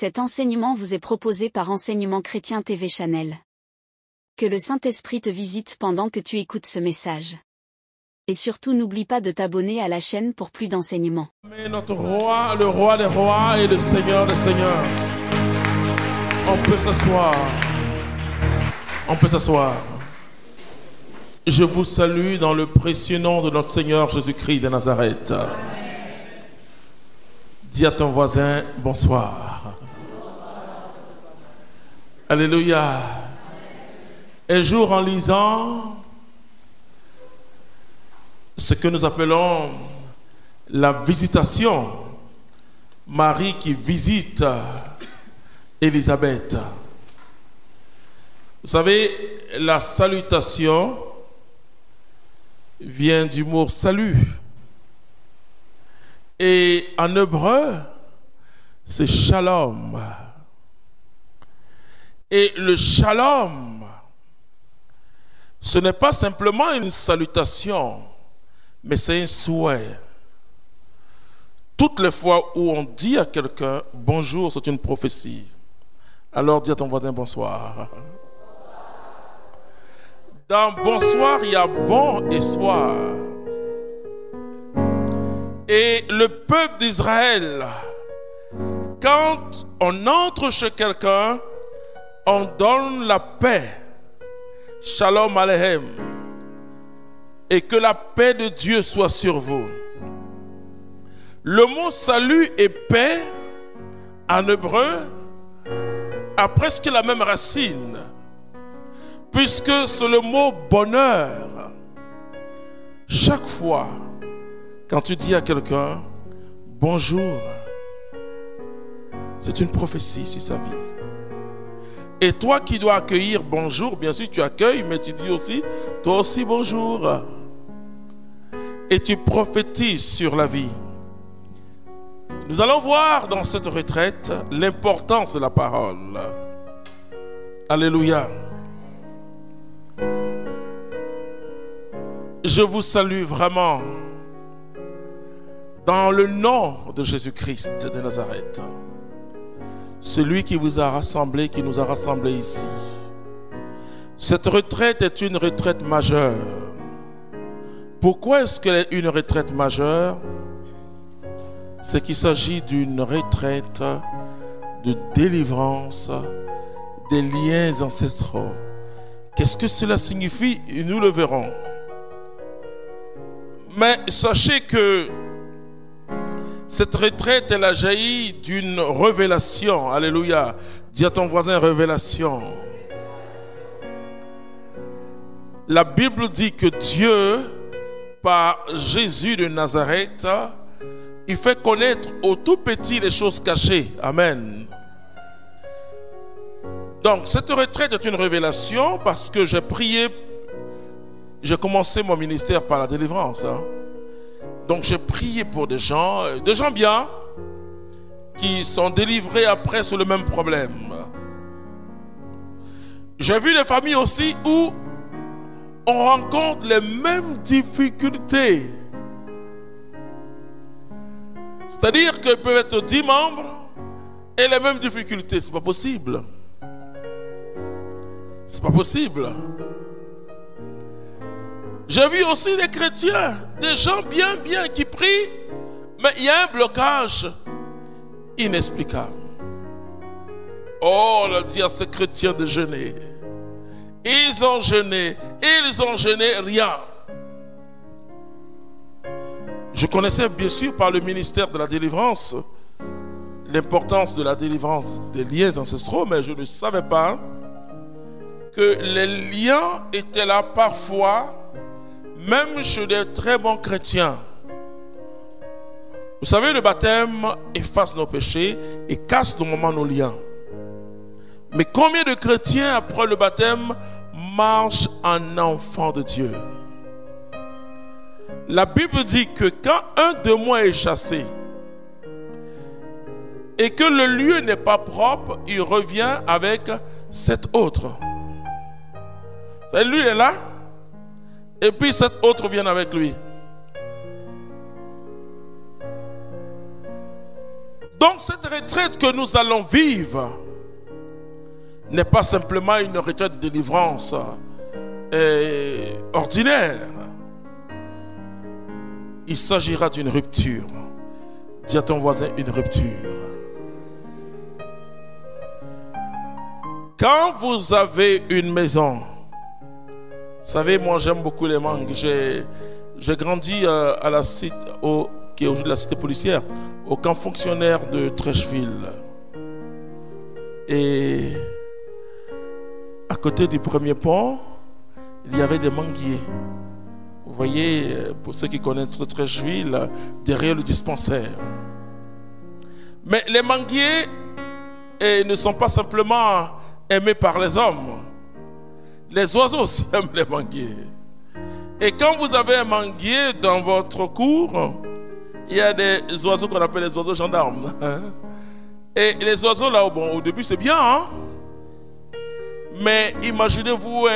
Cet enseignement vous est proposé par Enseignement Chrétien TV Channel. Que le Saint-Esprit te visite pendant que tu écoutes ce message. Et surtout n'oublie pas de t'abonner à la chaîne pour plus d'enseignements. Mais notre roi, le roi des rois et le Seigneur des seigneurs. On peut s'asseoir. On peut s'asseoir. Je vous salue dans le précieux nom de notre Seigneur Jésus-Christ de Nazareth. Dis à ton voisin, bonsoir. Alléluia. Un jour en lisant ce que nous appelons la visitation, Marie qui visite Élisabeth. Vous savez, la salutation vient du mot salut. Et en hébreu, c'est shalom. Et le shalom, ce n'est pas simplement une salutation, mais c'est un souhait. Toutes les fois où on dit à quelqu'un bonjour, c'est une prophétie. Alors dis à ton voisin bonsoir. Dans bonsoir, il y a bon et soir. Et le peuple d'Israël, quand on entre chez quelqu'un, on donne la paix. Shalom Aleichem. Et que la paix de Dieu soit sur vous. Le mot salut et paix, en hébreu, a presque la même racine. Puisque c'est le mot bonheur. Chaque fois, quand tu dis à quelqu'un bonjour, c'est une prophétie sur sa vie. Et toi qui dois accueillir bonjour, bien sûr tu accueilles, mais tu dis aussi, toi aussi bonjour. Et tu prophétises sur la vie. Nous allons voir dans cette retraite l'importance de la parole. Alléluia. Je vous salue vraiment dans le nom de Jésus-Christ de Nazareth. Celui qui vous a rassemblés, qui nous a rassemblés ici. Cette retraite est une retraite majeure. Pourquoi est-ce qu'elle est une retraite majeure? C'est qu'il s'agit d'une retraite de délivrance des liens ancestraux. Qu'est-ce que cela signifie? Nous le verrons. Mais sachez que cette retraite, elle a jailli d'une révélation. Alléluia. Dis à ton voisin révélation. La Bible dit que Dieu, par Jésus de Nazareth, il fait connaître aux tout petits les choses cachées. Amen. Donc cette retraite est une révélation parce que j'ai prié. J'ai commencé mon ministère par la délivrance. Donc j'ai prié pour des gens bien, qui sont délivrés après sur le même problème. J'ai vu des familles aussi où on rencontre les mêmes difficultés. C'est-à-dire qu'ils peuvent être 10 membres et les mêmes difficultés. C'est pas possible. C'est pas possible. J'ai vu aussi des chrétiens, des gens bien qui prient, mais il y a un blocage inexplicable. Oh, on a dit à ces chrétiens de jeûner. Ils ont jeûné, rien. Je connaissais bien sûr par le ministère de la délivrance l'importance de la délivrance des liens ancestraux, mais je ne savais pas que les liens étaient là parfois, même chez des très bons chrétiens. Vous savez, le baptême efface nos péchés et casse au moment nos liens. Mais combien de chrétiens après le baptême marchent en enfants de Dieu? La Bible dit que quand un de moi est chassé et que le lieu n'est pas propre, il revient avec cet autre. Lui il est là et puis cet autre vient avec lui. Donc cette retraite que nous allons vivre n'est pas simplement une retraite de délivrance ordinaire. Il s'agira d'une rupture. Dis à ton voisin, une rupture. Quand vous avez une maison, vous savez, moi j'aime beaucoup les mangues. J'ai grandi à la cité, qui est aujourd'hui la cité policière, au camp fonctionnaire de Trècheville. Et à côté du premier pont, il y avait des manguiers. Vous voyez, pour ceux qui connaissent Trècheville, derrière le dispensaire. Mais les manguiers ne sont pas simplement aimés par les hommes. Les oiseaux aussi aiment les manguiers. Et quand vous avez un manguier dans votre cour, il y a des oiseaux qu'on appelle les oiseaux gendarmes. Et les oiseaux là, bon, au début c'est bien, hein? Mais imaginez-vous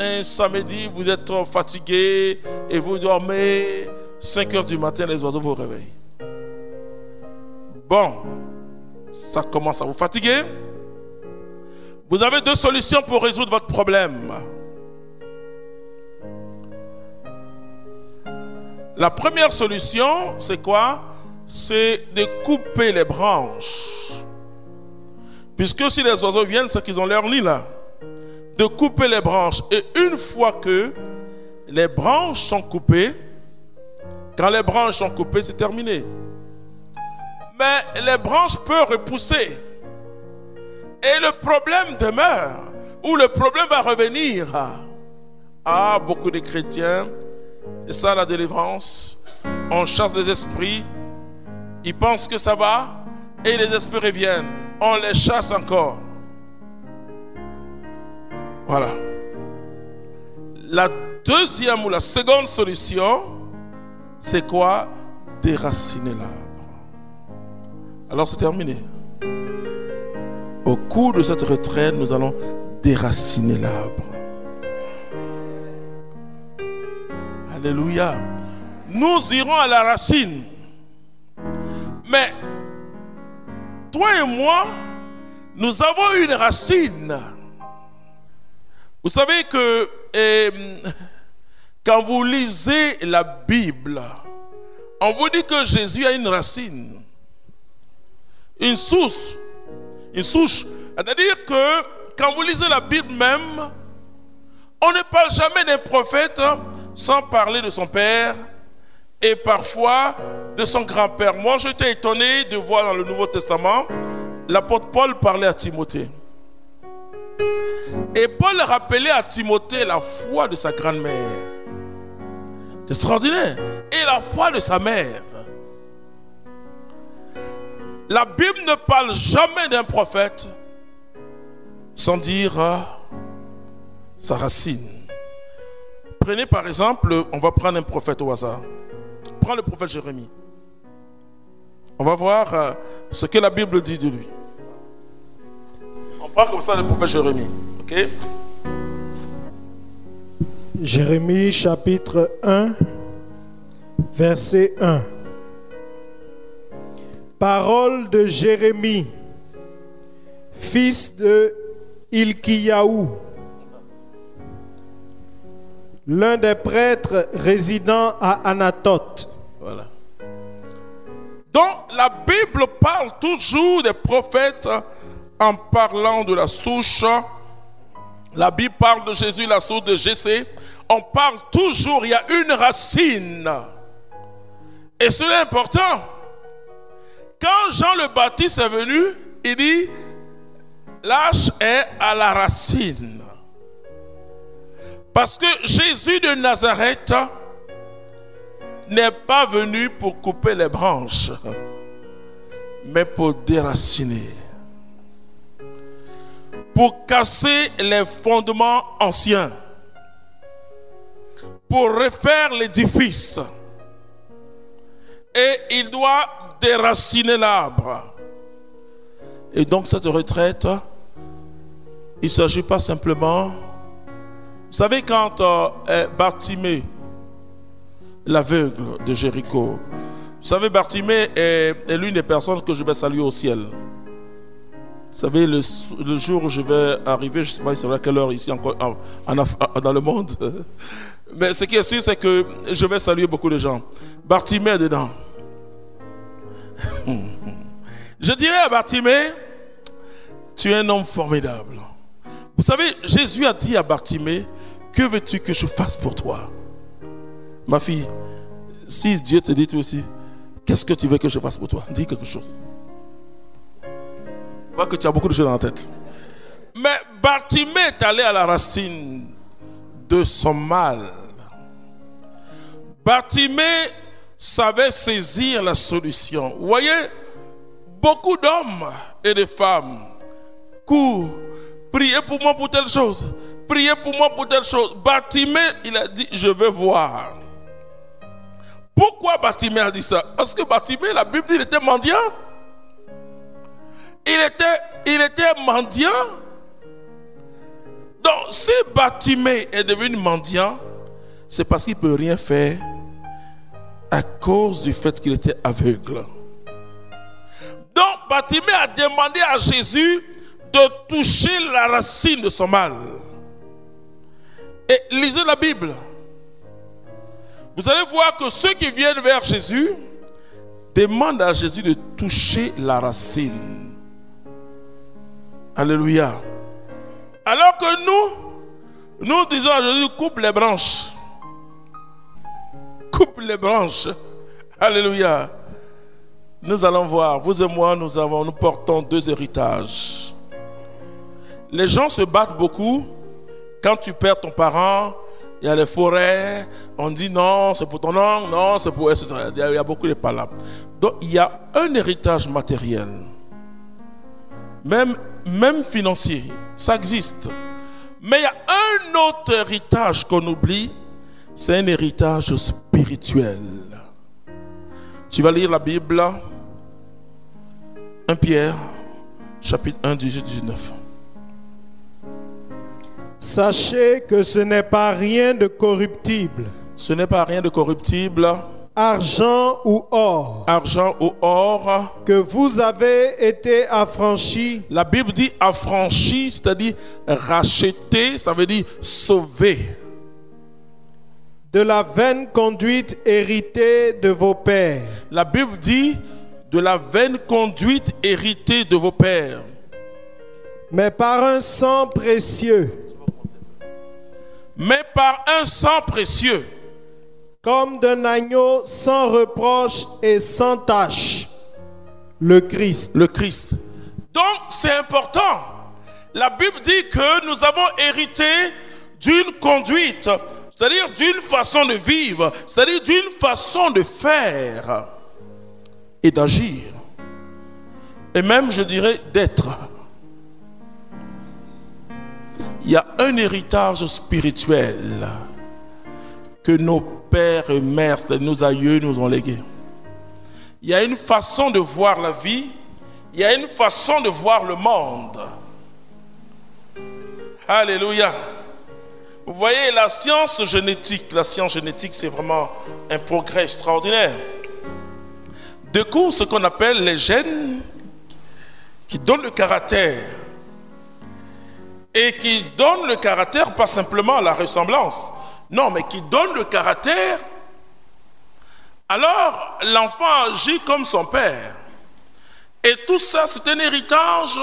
un samedi, vous êtes fatigué et vous dormez, 5 heures du matin, les oiseaux vous réveillent. Bon, ça commence à vous fatiguer. Vous avez 2 solutions pour résoudre votre problème. La première solution, c'est quoi? C'est de couper les branches. Puisque si les oiseaux viennent, c'est qu'ils ont leur nid là. De couper les branches. Et une fois que les branches sont coupées, quand les branches sont coupées, c'est terminé. Mais les branches peuvent repousser. Et le problème demeure, ou le problème va revenir. Ah, beaucoup de chrétiens, c'est ça la délivrance. On chasse les esprits, ils pensent que ça va, et les esprits reviennent. On les chasse encore. Voilà. La deuxième ou la seconde solution, c'est quoi? Déraciner l'arbre. Alors c'est terminé. Au cours de cette retraite, nous allons déraciner l'arbre. Alléluia. Nous irons à la racine. Mais toi et moi, nous avons une racine. Vous savez que quand vous lisez la Bible, on vous dit que Jésus a une racine, une source. Une souche. C'est-à-dire que quand vous lisez la Bible même, on ne parle jamais d'un prophète sans parler de son père et parfois de son grand-père. Moi, j'étais étonné de voir dans le Nouveau Testament l'apôtre Paul parler à Timothée. Et Paul rappelait à Timothée la foi de sa grand-mère. C'est extraordinaire. Et la foi de sa mère. La Bible ne parle jamais d'un prophète sans dire sa racine. Prenez par exemple, on va prendre un prophète au hasard. Prends le prophète Jérémie. On va voir ce que la Bible dit de lui. On prend comme ça le prophète Jérémie. Ok? Jérémie chapitre 1, verset 1. Parole de Jérémie, fils de Hilkiyahu, l'un des prêtres résidant à Anatoth. Voilà. Donc la Bible parle toujours des prophètes en parlant de la souche. La Bible parle de Jésus, la source de Jessé. On parle toujours, il y a une racine. Et cela est important. Quand Jean le Baptiste est venu, il dit, l'âge est à la racine. Parce que Jésus de Nazareth n'est pas venu pour couper les branches, mais pour déraciner. Pour casser les fondements anciens. Pour refaire l'édifice. Et il doit déraciner l'arbre. Et donc cette retraite, il ne s'agit pas simplement... Vous savez quand Bartimée, l'aveugle de Jéricho, Vous savez, Bartimée est l'une des personnes que je vais saluer au ciel. Vous savez, le jour où je vais arriver, je ne sais pas, il sera quelle heure ici encore dans le monde. Mais ce qui est sûr, c'est que je vais saluer beaucoup de gens. Bartimée est dedans. Je dirais à Bartimée, tu es un homme formidable. Vous savez, Jésus a dit à Bartimée, que veux-tu que je fasse pour toi? Ma fille, si Dieu te dit toi aussi, qu'est-ce que tu veux que je fasse pour toi? Dis quelque chose. Je vois que tu as beaucoup de choses dans la tête. Mais Bartimée est allé à la racine de son mal. Bartimée savait saisir la solution. Vous voyez, beaucoup d'hommes et de femmes courent, priez pour moi pour telle chose, priez pour moi pour telle chose. Bartimée, il a dit, je veux voir. Pourquoi Bartimée a dit ça? Parce que Bartimée, la Bible dit, il était mendiant. Il était mendiant. Donc, si Bartimée est devenu mendiant, c'est parce qu'il ne peut rien faire à cause du fait qu'il était aveugle. Donc, Bartimée a demandé à Jésus de toucher la racine de son mal. Et lisez la Bible. Vous allez voir que ceux qui viennent vers Jésus demandent à Jésus de toucher la racine. Alléluia. Alors que nous disons à Jésus, coupe les branches. Coupe les branches. Alléluia. Nous allons voir, vous et moi, nous portons deux héritages. Les gens se battent beaucoup. Quand tu perds ton parent, il y a les forêts, on dit non, c'est pour ton oncle, non, c'est pour... etc. Il y a beaucoup de palabres. Donc, il y a un héritage matériel. Même financier, ça existe. Mais il y a un autre héritage qu'on oublie, c'est un héritage spirituel. Tu vas lire la Bible, 1 Pierre, chapitre 1, 18-19. Sachez que ce n'est pas rien de corruptible. Ce n'est pas rien de corruptible. Argent ou or. Argent ou or. Que vous avez été affranchis. La Bible dit affranchi, c'est-à-dire racheté, ça veut dire sauvé. De la vaine conduite héritée de vos pères. La Bible dit de la vaine conduite héritée de vos pères. Mais par un sang précieux. Mais par un sang précieux. Comme d'un agneau sans reproche et sans tache. Le Christ. Le Christ. Donc c'est important. La Bible dit que nous avons hérité d'une conduite, c'est-à-dire d'une façon de vivre, c'est-à-dire d'une façon de faire et d'agir. Et même, je dirais, d'être. Il y a un héritage spirituel que nos pères et mères, nos aïeux nous ont légué. Il y a une façon de voir la vie, il y a une façon de voir le monde. Alléluia. Vous voyez, la science génétique, c'est vraiment un progrès extraordinaire. Découvre ce qu'on appelle les gènes qui donnent le caractère. Et qui donnent le caractère, pas simplement la ressemblance, non, mais qui donnent le caractère. Alors, l'enfant agit comme son père. Et tout ça, c'est un héritage,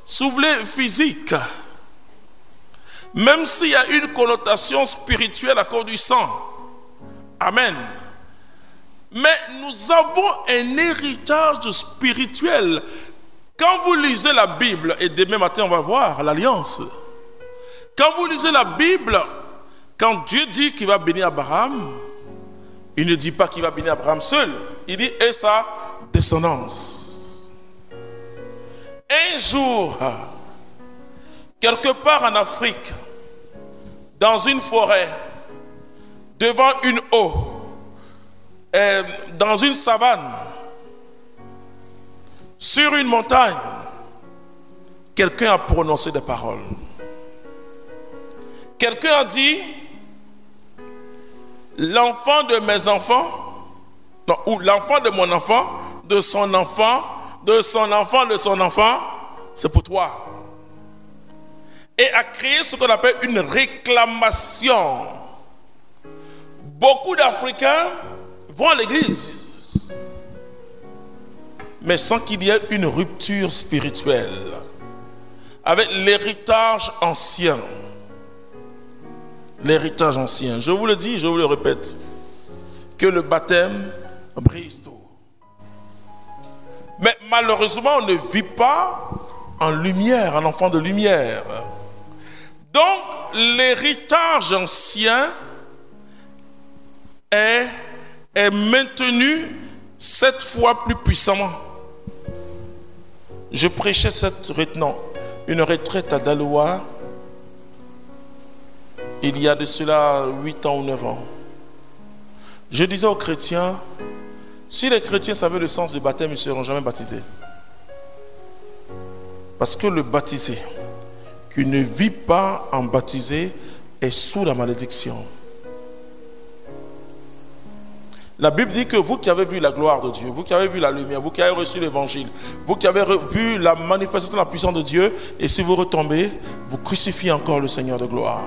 si vous voulez, physique. Même s'il y a une connotation spirituelle à cause du sang. Amen. Mais nous avons un héritage spirituel. Quand vous lisez la Bible, et demain matin on va voir l'alliance. Quand vous lisez la Bible, quand Dieu dit qu'il va bénir Abraham, il ne dit pas qu'il va bénir Abraham seul. Il dit et sa descendance. Un jour, quelque part en Afrique, dans une forêt, devant une eau, dans une savane, sur une montagne, quelqu'un a prononcé des paroles. Quelqu'un a dit, l'enfant de mes enfants non, ou l'enfant de mon enfant, de son enfant, de son enfant, de son enfant, c'est pour toi. Et à créer ce qu'on appelle une réclamation. Beaucoup d'Africains vont à l'église, mais sans qu'il y ait une rupture spirituelle avec l'héritage ancien. L'héritage ancien. Je vous le dis, je vous le répète, que le baptême brise tout. Mais malheureusement, on ne vit pas en lumière, en enfant de lumière. Donc, l'héritage ancien est maintenu 7 fois plus puissamment. Je prêchais une retraite à Daloa il y a de cela 8 ans ou 9 ans. Je disais aux chrétiens, si les chrétiens savaient le sens du baptême, ils ne seront jamais baptisés. Parce que le baptisé, qui ne vit pas en baptisé, est sous la malédiction. La Bible dit que vous qui avez vu la gloire de Dieu, vous qui avez vu la lumière, vous qui avez reçu l'évangile, vous qui avez vu la manifestation de la puissance de Dieu, et si vous retombez, vous crucifiez encore le Seigneur de gloire.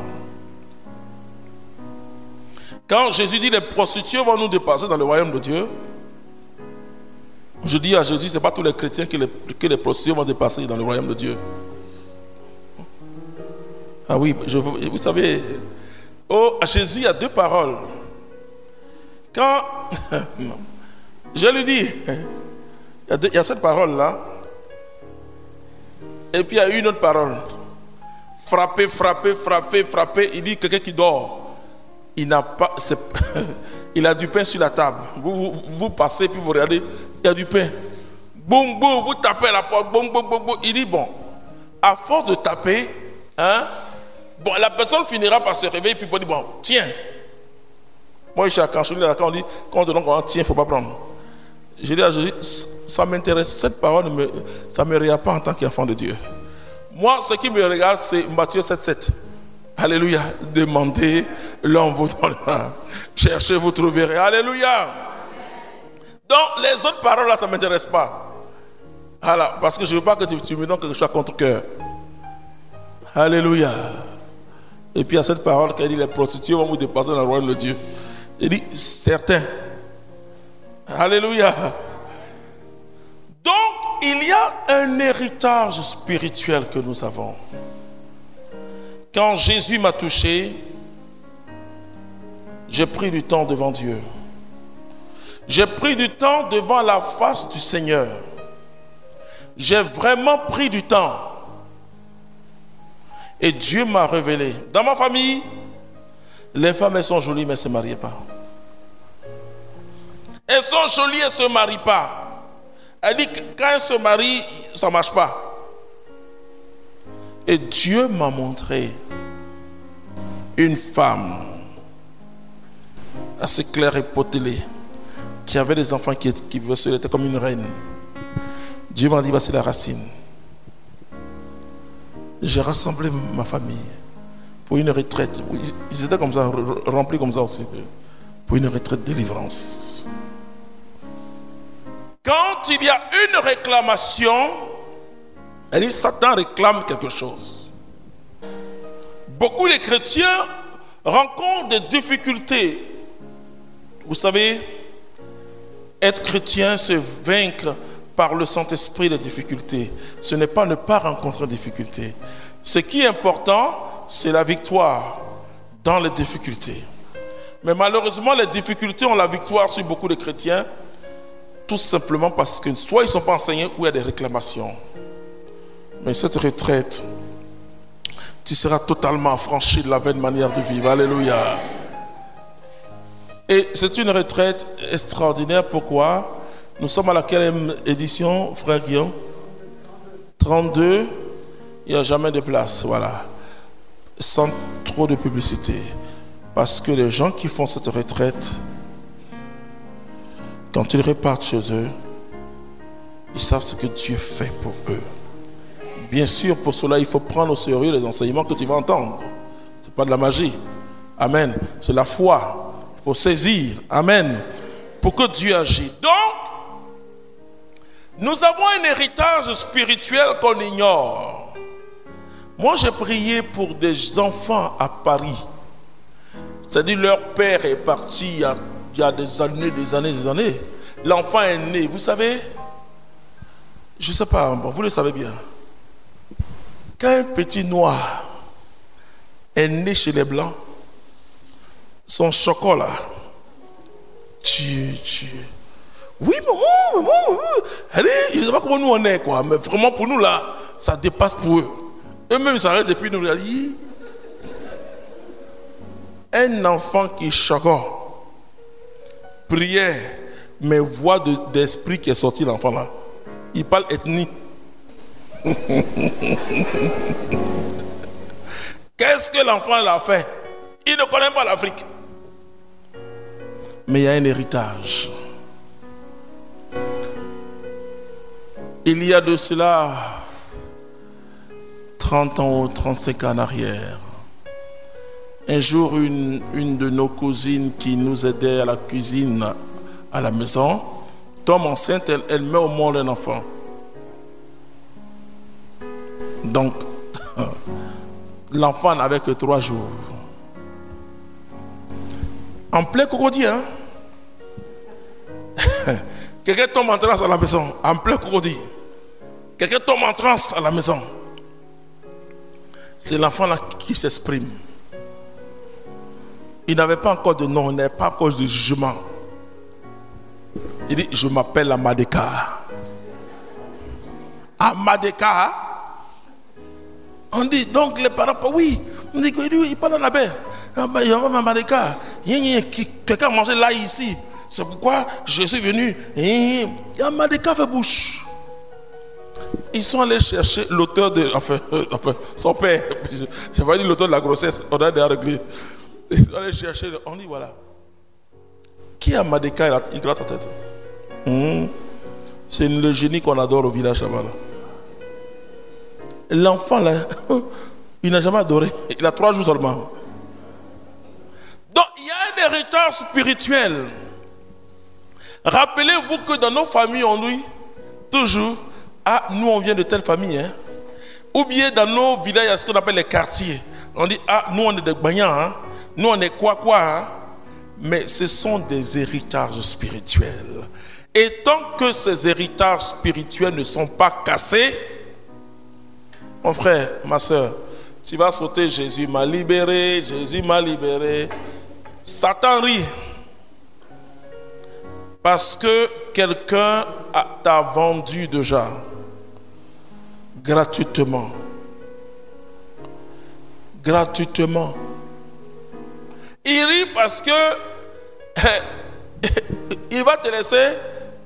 Quand Jésus dit les prostituées vont nous dépasser dans le royaume de Dieu, je dis à Jésus, ce n'est pas tous les chrétiens que les prostituées vont dépasser dans le royaume de Dieu. Ah oui, vous savez, à Jésus, il y a 2 paroles. Quand je lui dis, il y a cette parole-là, et puis il y a une autre parole. Frapper, frapper, frapper, frapper. Il dit quelqu'un qui dort. Il a du pain sur la table. Vous passez, puis vous regardez, il y a du pain. Boum, boum, vous tapez à la porte, boum, boum, boum, boum. Il dit, bon, à force de taper, bon, la personne finira par se réveiller, puis pour dire, bon, tiens. Moi, je suis à Canchouli, quand on dit, quand on te donne, tiens, il ne faut pas prendre. Je dis à Jésus, ça m'intéresse, cette parole, ça ne me regarde pas en tant qu'enfant de Dieu. Moi, ce qui me regarde, c'est Matthieu 7,7. Alléluia. Demandez, l'on vous donnera. Cherchez, vous trouverez. Alléluia. Donc, les autres paroles là, ça ne m'intéresse pas. Voilà, parce que je ne veux pas que tu me donnes quelque chose à contre-cœur. Alléluia. Et puis, il y a cette parole qui dit les prostituées vont vous dépasser dans le royaume de Dieu. Il dit certains. Alléluia. Donc, il y a un héritage spirituel que nous avons. Quand Jésus m'a touché, j'ai pris du temps devant Dieu. J'ai pris du temps devant la face du Seigneur. J'ai vraiment pris du temps. Et Dieu m'a révélé. Dans ma famille, les femmes, elles sont jolies, mais elles ne se marient pas. Elles sont jolies, elles ne se marient pas. Elle dit que quand elles se marient, ça ne marche pas. Et Dieu m'a montré une femme assez claire et potelée, qui avait des enfants qui vivaient seuls, était comme une reine. Dieu m'a dit, voici la racine. J'ai rassemblé ma famille pour une retraite. Ils étaient comme ça, remplis comme ça aussi, pour une retraite de délivrance. Quand il y a une réclamation, elle dit, Satan réclame quelque chose. Beaucoup de chrétiens rencontrent des difficultés. Vous savez, être chrétien, c'est vaincre par le Saint-Esprit les difficultés. Ce n'est pas ne pas rencontrer de difficultés. Ce qui est important, c'est la victoire dans les difficultés. Mais malheureusement, les difficultés ont la victoire sur beaucoup de chrétiens, tout simplement parce que soit ils ne sont pas enseignés ou il y a des réclamations. Mais cette retraite, tu seras totalement affranchi de la vaine manière de vivre. Alléluia. Et c'est une retraite extraordinaire. Pourquoi? Nous sommes à la quelle édition, frère Guillaume? 32. Il n'y a jamais de place. Voilà. Sans trop de publicité. Parce que les gens qui font cette retraite, quand ils repartent chez eux, ils savent ce que Dieu fait pour eux. Bien sûr, pour cela, il faut prendre au sérieux les enseignements que tu vas entendre. Ce n'est pas de la magie. Amen. C'est la foi. Il faut saisir. Amen. pour que Dieu agisse. Donc, nous avons un héritage spirituel qu'on ignore. Moi, j'ai prié pour des enfants à Paris. C'est-à-dire, leur père est parti il y a des années. L'enfant est né, vous savez, je ne sais pas, vous le savez bien. Quand un petit noir est né chez les blancs, son chocolat, oui, maman, allez, je ne sais pas comment nous on est, quoi, mais vraiment pour nous là, ça dépasse pour eux. Eux-mêmes ils s'arrêtent depuis nous. Un enfant qui chocolat, prière, mais voix d'esprit qui est sorti l'enfant là. Il parle ethnie. Qu'est-ce que l'enfant l'a fait? Il ne connaît pas l'Afrique. Mais il y a un héritage. Il y a de cela 30 ans ou 35 ans en arrière. Un jour, une de nos cousines qui nous aidait à la cuisine à la maison tombe enceinte, elle met au monde un enfant. Donc, l'enfant n'avait que 3 jours. En plein cocody, hein? Quelqu'un tombe en transe à la maison, en plein cocody. Quelqu'un tombe en transe à la maison. C'est l'enfant là qui s'exprime. Il n'avait pas encore de nom, il n'avait pas encore de jugement. Il dit, je m'appelle Amadeka. Amadeka. On dit, donc les parents, oui. On dit qu'il parle en abbé. Il y a Amadeka. Quelqu'un a mangé là ici. C'est pourquoi je suis venu. Amadeka fait bouche. Ils sont allés chercher l'auteur de. Enfin, son père. J'ai pas dit l'auteur de la grossesse. On a déjà réglé. Ils sont allés chercher. On dit, voilà. Qui a Amadeka? Il gratte sa tête. C'est le génie qu'on adore au village là-bas. L'enfant là, il n'a jamais adoré. Il a 3 jours seulement. Donc il y a un héritage spirituel. Rappelez-vous que dans nos familles, on dit toujours, ah, nous on vient de telle famille. Hein? Ou bien dans nos villages, il y a ce qu'on appelle les quartiers. On dit, ah, nous on est des Bagnans. Hein? Nous on est quoi. Hein? Mais ce sont des héritages spirituels. Et tant que ces héritages spirituels ne sont pas cassés, mon frère, ma soeur, tu vas sauter, Jésus m'a libéré, Jésus m'a libéré. Satan rit. Parce que quelqu'un t'a vendu déjà, gratuitement. Gratuitement. Il rit parce que il va te laisser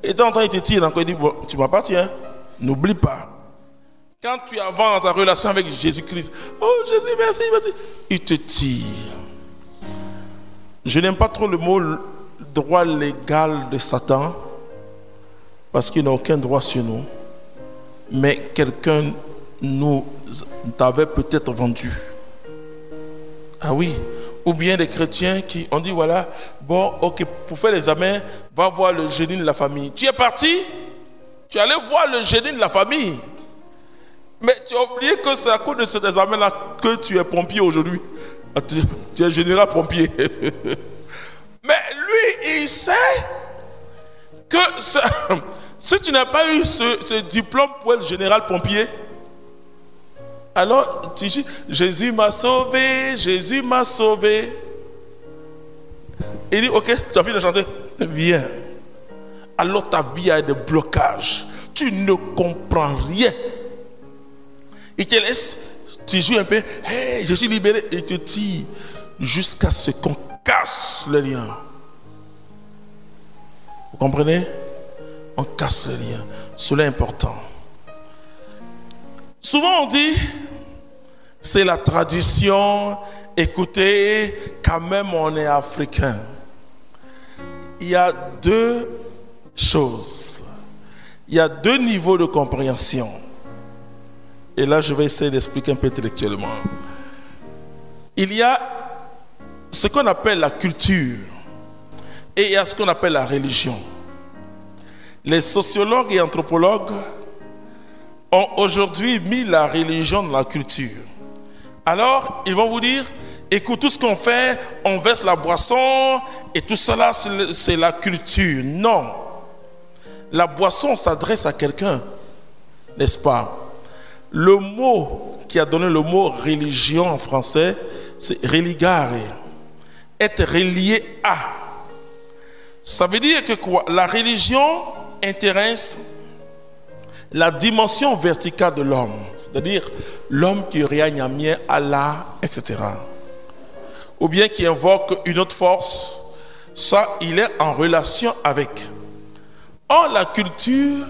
et de temps en temps il te tire encore. Il dit, bon, tu m'appartiens, n'oublie pas. Quand tu avances dans ta relation avec Jésus-Christ, oh Jésus, merci, merci, il te tire. Je n'aime pas trop le mot droit légal de Satan, parce qu'il n'a aucun droit sur nous. Mais quelqu'un nous t'avait peut-être vendu. Ah oui. Ou bien des chrétiens qui ont dit, voilà, bon, ok, pour faire l'examen, va voir le génie de la famille. Tu es parti, tu es allé voir le génie de la famille. Mais tu as oublié que c'est à cause de cet examen-là que tu es pompier aujourd'hui. Tu es général pompier. Mais lui, il sait que si tu n'as pas eu ce diplôme pour être général pompier, alors tu dis, Jésus m'a sauvé, Jésus m'a sauvé. Il dit, ok, tu as fini de chanter, viens. Alors ta vie a des blocages. Tu ne comprends rien. Il te laisse, tu joues un peu, hey, je suis libéré, et il te tire jusqu'à ce qu'on casse le lien. Vous comprenez? On casse le lien. Cela est important. Souvent on dit, c'est la tradition, écoutez, quand même on est africain. Il y a 2 choses. Il y a 2 niveaux de compréhension. Et là, je vais essayer d'expliquer un peu intellectuellement. Il y a ce qu'on appelle la culture. et il y a ce qu'on appelle la religion. Les sociologues et anthropologues ont aujourd'hui mis la religion dans la culture. Alors, ils vont vous dire, écoute, tout ce qu'on fait, on verse la boisson et tout cela, c'est la culture. Non. La boisson s'adresse à quelqu'un, n'est-ce pas? Le mot qui a donné le mot religion en français, c'est religare. Être relié à. Ça veut dire que quoi? La religion intéresse la dimension verticale de l'homme, c'est-à-dire l'homme qui règne à mien, Allah, etc. Ou bien qui invoque une autre force, ça, il est en relation avec. Or, la culture,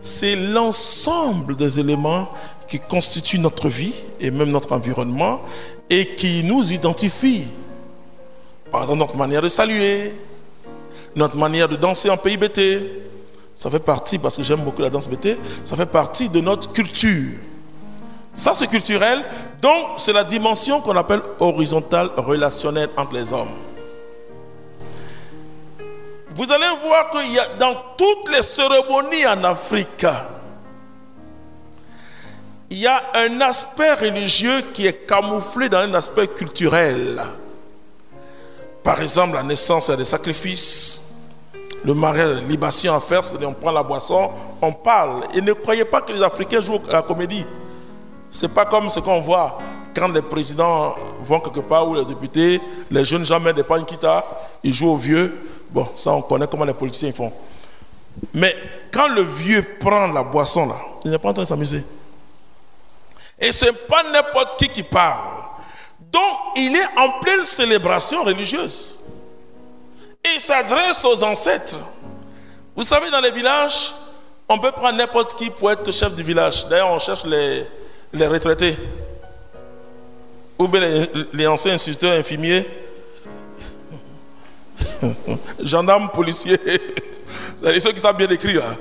c'est l'ensemble des éléments qui constituent notre vie et même notre environnement et qui nous identifient. Par exemple, notre manière de saluer, notre manière de danser en pays BT, ça fait partie, parce que j'aime beaucoup la danse BT, ça fait partie de notre culture. Ça, c'est culturel, donc c'est la dimension qu'on appelle horizontale, relationnelle entre les hommes. Vous allez voir qu'il y a dans toutes les cérémonies en Afrique, il y a un aspect religieux qui est camouflé dans un aspect culturel. Par exemple, la naissance, il y a des sacrifices. Le mariage, la libation à faire, c'est-à-dire on prend la boisson, on parle. Et ne croyez pas que les Africains jouent à la comédie. C'est pas comme ce qu'on voit quand les présidents vont quelque part ou les députés, les jeunes gens mettent des panquitas, ils jouent aux vieux. Bon, ça on connaît comment les politiciens font. Mais quand le vieux prend la boisson là, il n'est pas en train de s'amuser. Et c'est pas n'importe qui parle. Donc il est en pleine célébration religieuse. Et il s'adresse aux ancêtres. Vous savez, dans les villages, on peut prendre n'importe qui pour être chef du village. D'ailleurs, on cherche les retraités. Ou bien les anciens instituteurs infirmiers. Gendarmes, policiers. C'est ceux qui savent bien écrire. Là.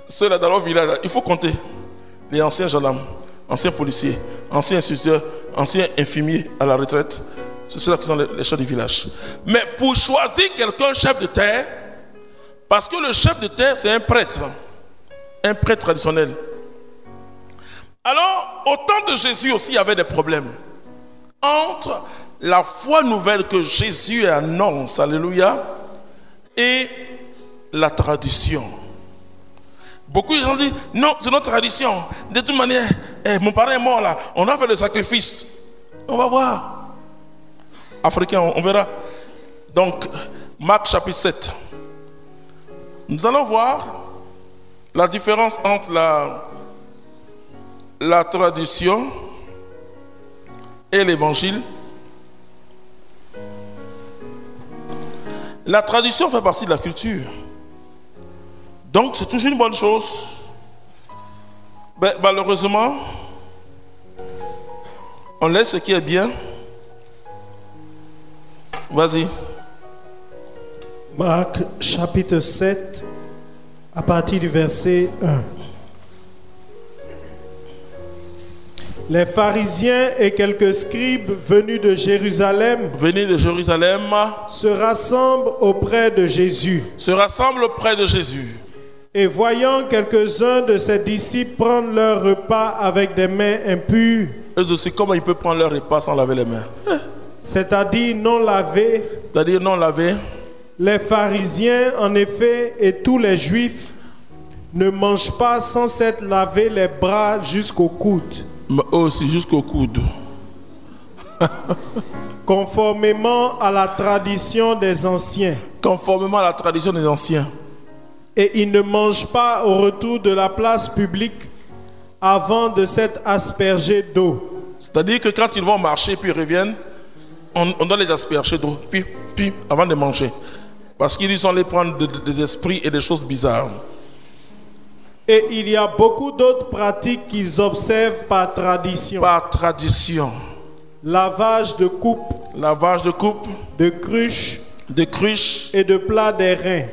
Ceux-là dans leur village, là, il faut compter. Les anciens gendarmes, anciens policiers, anciens instituteurs, anciens infirmiers à la retraite. C'est ceux-là qui sont les chefs du village. Mais pour choisir quelqu'un chef de terre, parce que le chef de terre, c'est un prêtre traditionnel. Alors, au temps de Jésus aussi, il y avait des problèmes. Entre la foi nouvelle que Jésus annonce, alléluia, et la tradition. Beaucoup de gens disent, non, c'est notre tradition. De toute manière, mon parent est mort là, on a fait le sacrifice. On va voir. Africain, on verra. Donc, Marc chapitre 7. Nous allons voir la différence entre la tradition et l'évangile. La tradition fait partie de la culture. Donc, c'est toujours une bonne chose. Mais malheureusement, on laisse ce qui est bien. Vas-y. Marc chapitre 7, à partir du verset 1. Les pharisiens et quelques scribes venus de Jérusalem se rassemblent auprès de Jésus. Et voyant quelques-uns de ses disciples prendre leur repas avec des mains impures. Eux aussi, comment ils peuvent prendre leur repas sans laver les mains? C'est-à-dire non lavés. Les pharisiens, en effet, et tous les juifs ne mangent pas sans s'être lavé les bras jusqu'au coude. Mais aussi jusqu'au coude. Conformément à la tradition des anciens. Et ils ne mangent pas au retour de la place publique avant de s'être aspergés d'eau. C'est-à-dire que quand ils vont marcher puis ils reviennent, on doit les asperger d'eau, puis avant de manger. Parce qu'ils sont allés prendre des esprits et des choses bizarres. Et il y a beaucoup d'autres pratiques qu'ils observent par tradition. Lavage de coupe, de cruche et de plats d'airain.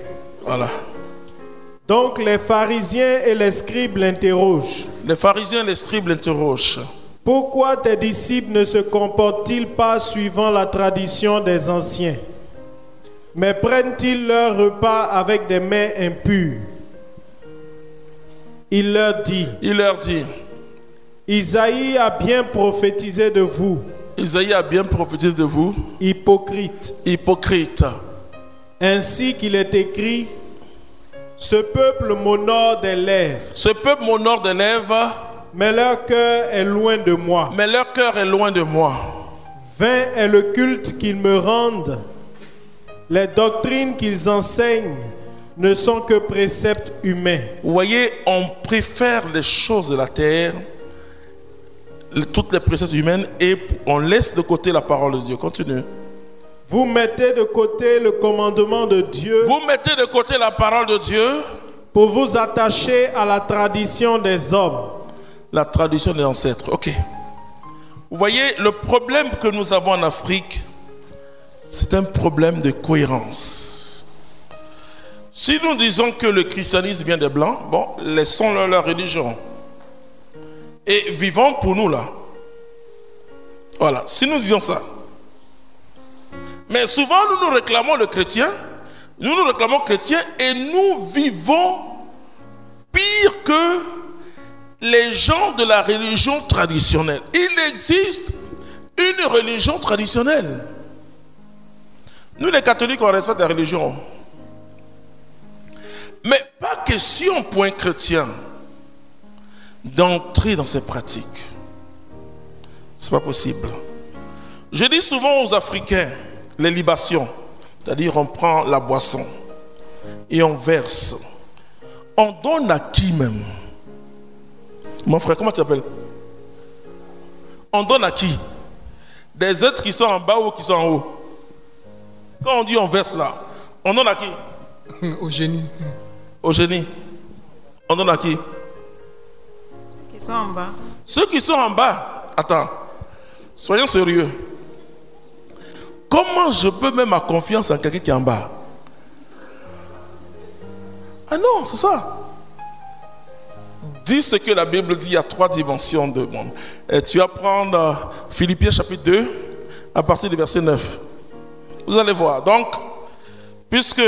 Voilà. Donc les pharisiens et les scribes l'interrogent. Pourquoi tes disciples ne se comportent-ils pas suivant la tradition des anciens? mais prennent-ils leur repas avec des mains impures? Il leur dit, Isaïe a bien prophétisé de vous. Isaïe a bien prophétisé de vous. Hypocrite. Ainsi qu'il est écrit, ce peuple m'honore des lèvres. Mais leur cœur est loin de moi. Vain est le culte qu'ils me rendent. Les doctrines qu'ils enseignent ne sont que préceptes humains. Vous voyez, on préfère les choses de la terre, toutes les préceptes humaines, et on laisse de côté la parole de Dieu. Continue. Vous mettez de côté le commandement de Dieu. Vous mettez de côté la parole de Dieu pour vous attacher à la tradition des hommes. La tradition des ancêtres. Ok. Vous voyez, le problème que nous avons en Afrique, c'est un problème de cohérence. Si nous disons que le christianisme vient des Blancs, bon, laissons-leur leur religion. Et vivons pour nous là. Voilà, si nous disons ça. Mais souvent, nous nous réclamons le chrétien, et nous vivons pire que les gens de la religion traditionnelle. Il existe une religion traditionnelle. Nous, les catholiques, on respecte la religion. Mais pas question pour un chrétien d'entrer dans ces pratiques. C'est pas possible. Je dis souvent aux Africains, les libations, c'est-à-dire on prend la boisson et on verse. On donne à qui même? Mon frère, comment tu t'appelles? On donne à qui? Des êtres qui sont en bas ou qui sont en haut? Quand on dit on verse là, on donne à qui? Au génie. Au génie. On donne à qui? Ceux qui sont en bas. Ceux qui sont en bas. Attends, soyons sérieux. Comment je peux mettre ma confiance en quelqu'un qui est en bas? Ah non, c'est ça. Dis ce que la Bible dit, il y a 3 dimensions de monde. Et tu vas prendre Philippiens chapitre 2, à partir du verset 9. Vous allez voir. Donc, puisque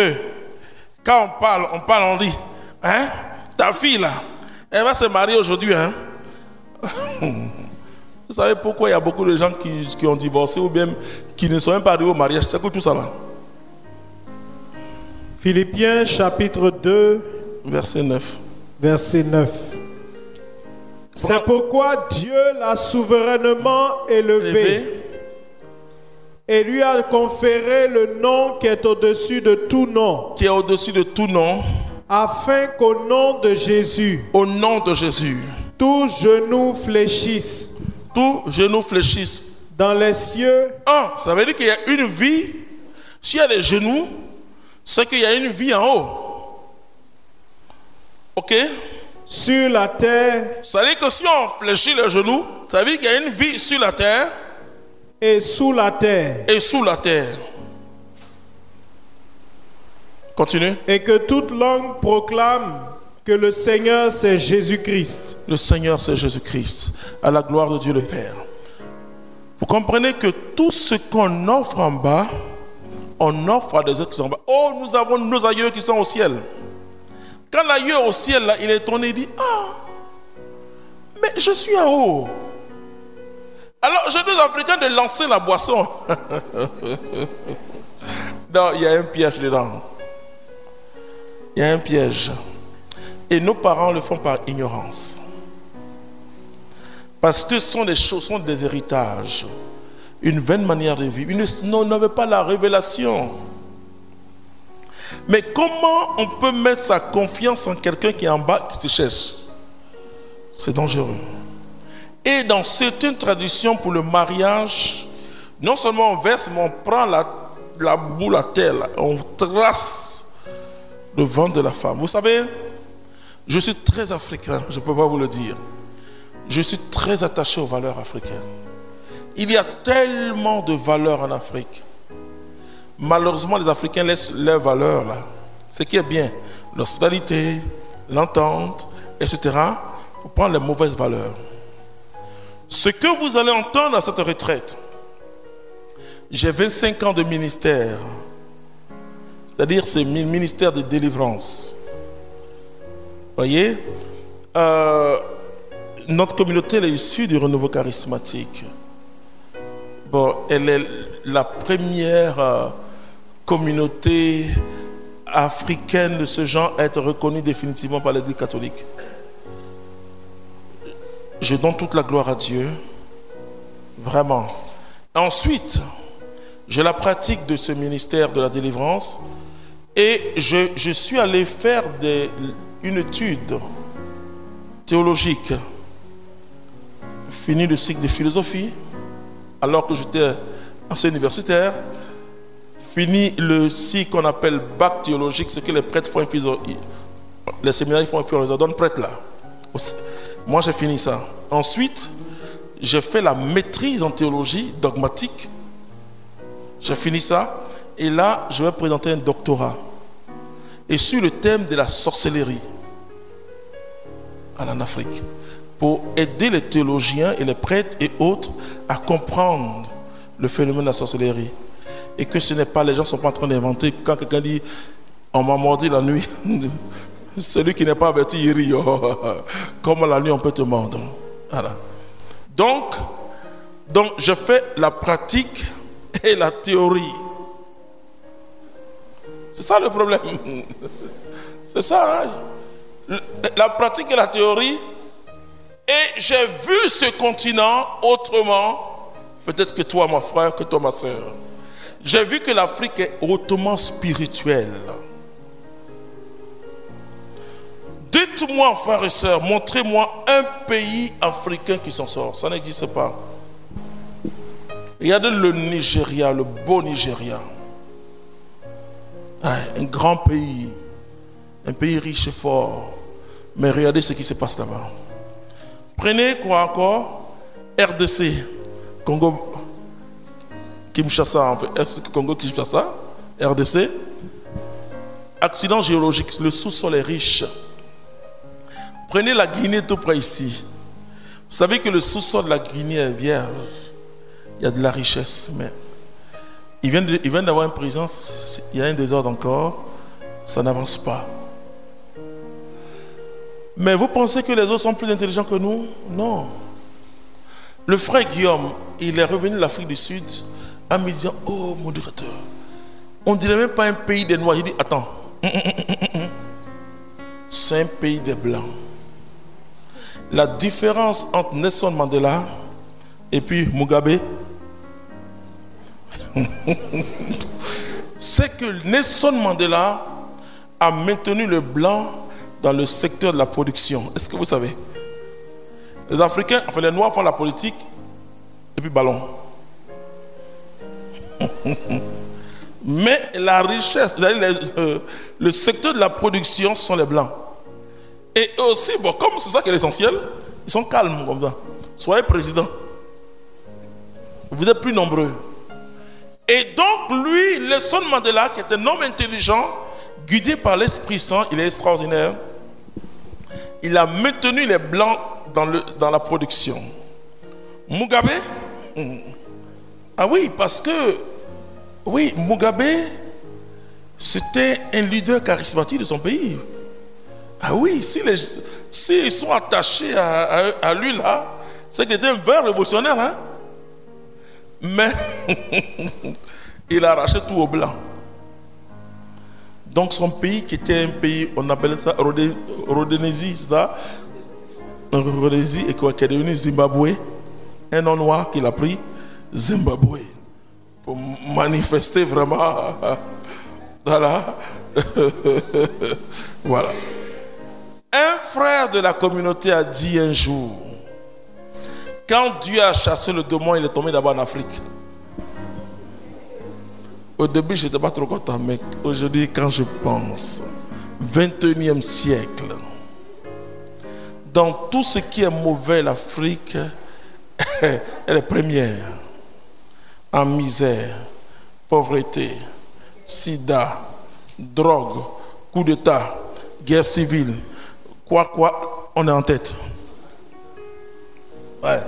quand on parle, on dit, hein, ta fille là, elle va se marier aujourd'hui, hein. Vous savez pourquoi il y a beaucoup de gens qui ont divorcé ou bien qui ne sont même pas arrivés au mariage? C'est quoi tout ça là? Philippiens chapitre 2, verset 9. Verset 9. C'est pourquoi Dieu l'a souverainement élevé et lui a conféré le nom qui est au-dessus de tout nom. Qui est au-dessus de tout nom. Afin qu'au nom de Jésus, au nom de Jésus, tout genou fléchisse. Tout genou fléchisse. Dans les cieux. Ça veut dire qu'il y a une vie. S'il y a des genoux, c'est qu'il y a une vie en haut. Ok? Sur la terre. Ça veut dire que si on fléchit les genoux, ça veut dire qu'il y a une vie sur la terre. Et sous la terre. Et sous la terre. Continue. Et que toute langue proclame que le Seigneur c'est Jésus-Christ. Le Seigneur c'est Jésus-Christ. À la gloire de Dieu le Père. Vous comprenez que tout ce qu'on offre en bas, on offre à des autres qui sont en bas. Oh, nous avons nos aïeux qui sont au ciel. Quand l'aïeux au ciel, là, il est tourné, il dit, ah, mais je suis en haut. Alors, je dis aux Africains de lancer la boisson. Non, il y a un piège dedans. Il y a un piège. Et nos parents le font par ignorance. Parce que ce sont des choses, ce sont des héritages. Une vaine manière de vivre. Ils n'avaient pas la révélation. Mais comment on peut mettre sa confiance en quelqu'un qui est en bas, qui se cherche? C'est dangereux. Et dans certaines traditions pour le mariage, non seulement on verse, mais on prend la boule à terre, on trace le ventre de la femme. Vous savez, je suis très africain, je ne peux pas vous le dire. Je suis très attaché aux valeurs africaines. Il y a tellement de valeurs en Afrique. Malheureusement, les Africains laissent leurs valeurs là. Ce qui est bien, l'hospitalité, l'entente, etc. Il faut prendre les mauvaises valeurs. Ce que vous allez entendre à cette retraite, j'ai 25 ans de ministère. C'est-à-dire c'est ministère de délivrance. Voyez, notre communauté elle est issue du renouveau charismatique. Bon, elle est la première communauté africaine de ce genre à être reconnue définitivement par l'Église catholique. Je donne toute la gloire à Dieu. Vraiment. Ensuite, j'ai la pratique de ce ministère de la délivrance et je suis allé faire une étude théologique. Fini le cycle de philosophie alors que j'étais enseignant universitaire. Fini le cycle qu'on appelle bac théologique, ce que les prêtres font et puis les séminaires font et puis on les ordonne prêtres là. Moi j'ai fini ça. Ensuite, j'ai fait la maîtrise en théologie dogmatique. J'ai fini ça. Et là, je vais présenter un doctorat. Et sur le thème de la sorcellerie en Afrique. Pour aider les théologiens et les prêtres et autres à comprendre le phénomène de la sorcellerie. Et que ce n'est pas, les gens ne sont pas en train d'inventer. Quand quelqu'un dit, on m'a mordu la nuit, celui qui n'est pas averti, il rit. Comme la nuit, on peut te mordre. Voilà. Donc, je fais la pratique et la théorie. C'est ça le problème. C'est ça. Hein? La pratique et la théorie. Et j'ai vu ce continent autrement, peut-être que toi, mon frère, que toi, ma soeur. J'ai vu que l'Afrique est hautement spirituelle. Dites-moi, frères et sœurs, montrez-moi un pays africain qui s'en sort. Ça n'existe pas. Regardez le Nigeria, le beau Nigeria. Un grand pays. Un pays riche et fort. Mais regardez ce qui se passe là-bas. Prenez quoi encore? RDC, Congo Kinshasa, en fait. Congo Kinshasa, RDC. Accident géologique, le sous-sol est riche. Prenez la Guinée tout près ici. Vous savez que le sous-sol de la Guinée est vierge. Il y a de la richesse, mais il vient d'avoir une prison, il y a un désordre encore, ça n'avance pas. Mais vous pensez que les autres sont plus intelligents que nous? Non. Le frère Guillaume, il est revenu de l'Afrique du Sud en me disant, oh mon directeur, on ne dirait même pas un pays des Noirs. Il dit, attends, c'est un pays des Blancs. La différence entre Nelson Mandela et puis Mugabe, c'est que Nelson Mandela a maintenu le blanc dans le secteur de la production. Est-ce que vous savez? Les Africains, enfin les Noirs font la politique et puis ballon. Mais la richesse, le secteur de la production, ce sont les Blancs. Et aussi, bon, comme c'est ça qui est l'essentiel, ils sont calmes comme ça. Soyez président. Vous êtes plus nombreux. Et donc lui, Nelson Mandela, qui est un homme intelligent, guidé par l'Esprit Saint, il est extraordinaire. Il a maintenu les Blancs dans la production. Mugabe, ah oui, parce que oui, Mugabe, c'était un leader charismatique de son pays. Ah oui, s'ils sont attachés à lui là, c'est qu'il était un vrai révolutionnaire, hein? Mais il a arraché tout aux Blancs. Donc son pays qui était un pays, on appelait ça Rhodésie, c'est ça? Rhodésie, et qui est devenu Zimbabwe. Un nom noir qu'il a pris, Zimbabwe. Pour manifester vraiment. Voilà. Voilà. Un frère de la communauté a dit un jour, quand Dieu a chassé le démon, il est tombé d'abord en Afrique. Au début, je n'étais pas trop content, mais aujourd'hui, quand je pense, 21e siècle, dans tout ce qui est mauvais, l'Afrique, elle est première. En misère, pauvreté, sida, drogue, coup d'État, guerre civile, quoi, on est en tête. Ouais.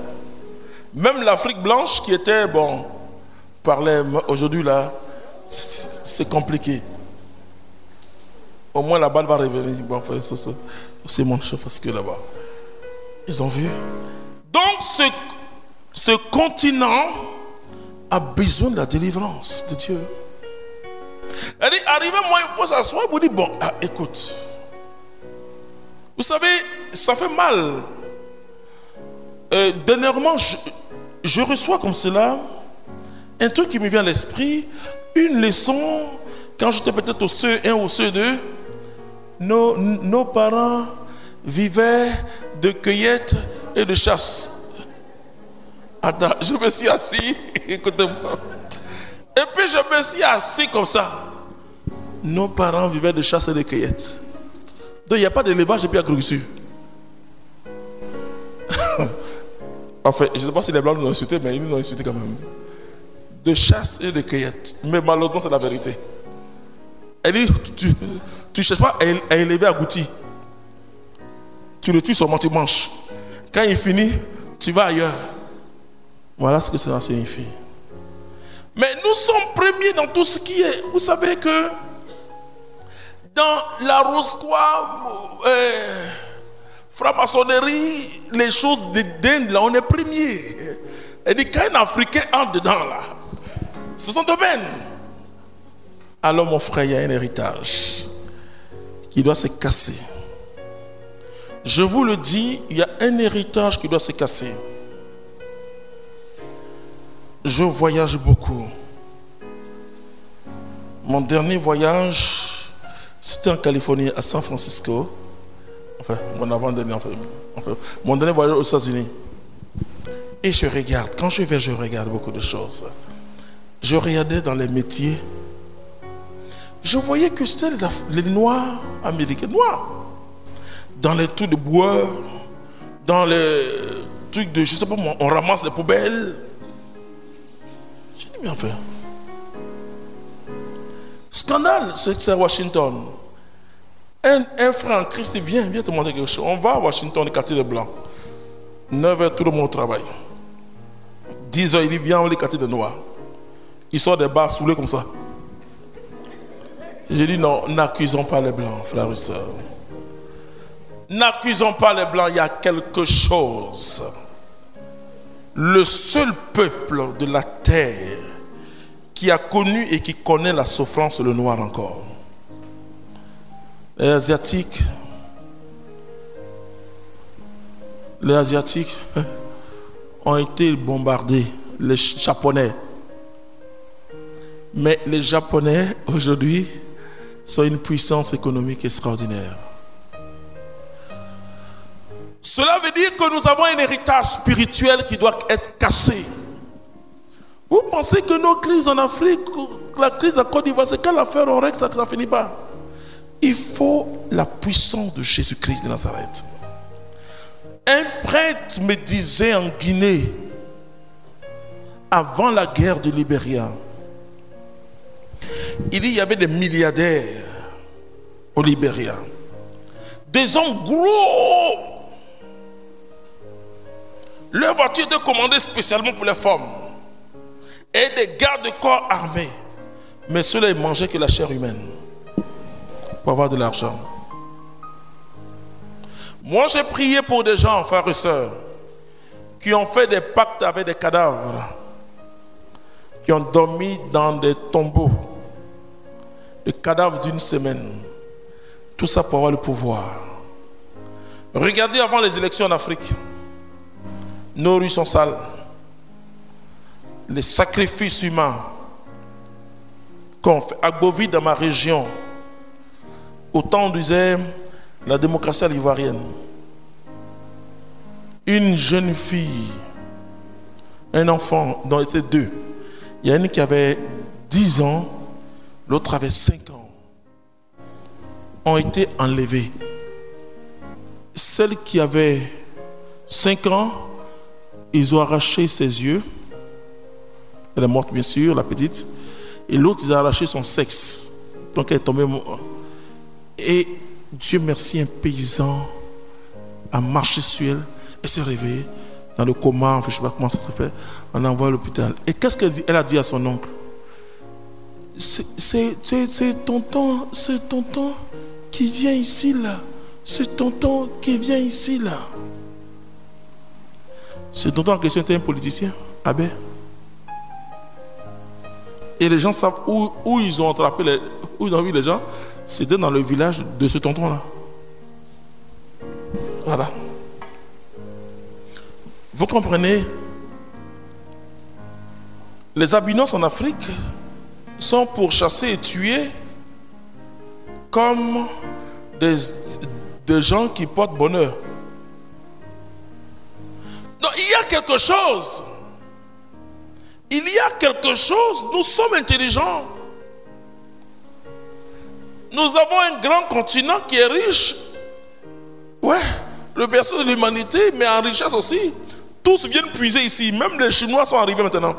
Même l'Afrique blanche qui était, bon, parlait aujourd'hui là, c'est compliqué. Au moins la balle va revenir. Bon, enfin, c'est mon chef parce que là-bas. Ils ont vu. Donc ce continent a besoin de la délivrance de Dieu. Elle dit, arrivez, moi, il faut s'asseoir. Vous dites, bon, écoute. Vous savez, ça fait mal. Dernièrement, je reçois comme cela un truc qui me vient à l'esprit, une leçon, quand j'étais peut-être au CE1 ou au CE2, nos parents vivaient de cueillette et de chasse. Attends, je me suis assis, écoutez-moi. Et puis je me suis assis comme ça. Nos parents vivaient de chasse et de cueillette. Donc il n'y a pas d'élevage et puis agriculture. Enfin, je ne sais pas si les Blancs nous ont insultés, mais ils nous ont insultés quand même. De chasse et de cueillette. Mais malheureusement, c'est la vérité. Elle dit, tu ne cherches pas à élever agouti. Tu le tues seulement, tu manges. Quand il finit, tu vas ailleurs. Voilà ce que cela signifie. Mais nous sommes premiers dans tout ce qui est. Vous savez que dans la rose-quoi, franc-maçonnerie, les choses d'Inde, là, on est premiers. Elle dit, quand un Africain entre dedans, là, c'est son domaine. Alors, mon frère, il y a un héritage qui doit se casser. Je vous le dis, il y a un héritage qui doit se casser. Je voyage beaucoup. Mon dernier voyage, c'était en Californie, à San Francisco. Enfin, mon avant-dernier, mon dernier voyage aux États-Unis. Et je regarde, quand je vais, je regarde beaucoup de choses. Je regardais dans les métiers. Je voyais que c'était les Noirs américains, noirs. Dans les trucs de bois, dans les trucs de, je sais pas moi, on ramasse les poubelles. J'ai dit, mais enfin. Scandale, c'est à Washington. Un frère en Christ, il vient te montrer quelque chose. On va à Washington, le quartier des Blancs. 9h, tout le monde au travail. 10h, il vient au quartier des Noirs. Il sort des bars saoulés comme ça. J'ai dit non, n'accusons pas les Blancs, frères et sœurs. N'accusons pas les Blancs, il y a quelque chose. Le seul peuple de la terre qui a connu et qui connaît la souffrance, c'est le noir encore. Les Asiatiques ont été bombardés, les Japonais. Mais les Japonais, aujourd'hui, sont une puissance économique extraordinaire. Cela veut dire que nous avons un héritage spirituel qui doit être cassé. Vous pensez que nos crises en Afrique, la crise de la Côte d'Ivoire, c'est quand l'affaire Orex, ça ne finit pas. Il faut la puissance de Jésus-Christ de Nazareth. Un prêtre me disait en Guinée, avant la guerre de Libéria, il y avait des milliardaires au Libéria. Des hommes gros. Leur voiture était commandée spécialement pour les femmes. Et des gardes-corps armés. Mais ceux-là, ils mangeaient que la chair humaine. Pour avoir de l'argent. Moi, j'ai prié pour des gens, frères et sœurs, qui ont fait des pactes avec des cadavres. Qui ont dormi dans des tombeaux. Des cadavres d'une semaine. Tout ça pour avoir le pouvoir. Regardez avant les élections en Afrique. Nos rues sont sales. Les sacrifices humains qu'on fait à Bovie dans ma région. Autant on disait la démocratie à l'ivoirienne. Une jeune fille, un enfant dont étaient deux. Il y a une qui avait 10 ans, l'autre avait 5 ans. Ont été enlevés. Celle qui avait 5 ans, ils ont arraché ses yeux. Elle est morte bien sûr, la petite. Et l'autre, ils ont arraché son sexe. Donc elle est tombée morte. Et Dieu merci, un paysan a marché sur elle. Elle s'est réveillée dans le coma, enfin, je ne sais pas comment ça se fait. On l'envoie à l'hôpital. Et qu'est-ce qu'elle a dit à son oncle? C'est tonton. qui vient ici là. Ce tonton qui vient ici là. Ce tonton en question était un politicien, Abbé. Et les gens savent où ils ont attrapé, où ils ont vu les gens. C'était dans le village de ce tonton là. Voilà. Vous comprenez? Les albinos en Afrique sont pourchassés et tués comme des gens qui portent bonheur. Donc il y a quelque chose. Il y a quelque chose. Nous sommes intelligents. Nous avons un grand continent qui est riche. Ouais, le berceau de l'humanité, mais en richesse aussi. Tous viennent puiser ici. Même les Chinois sont arrivés maintenant.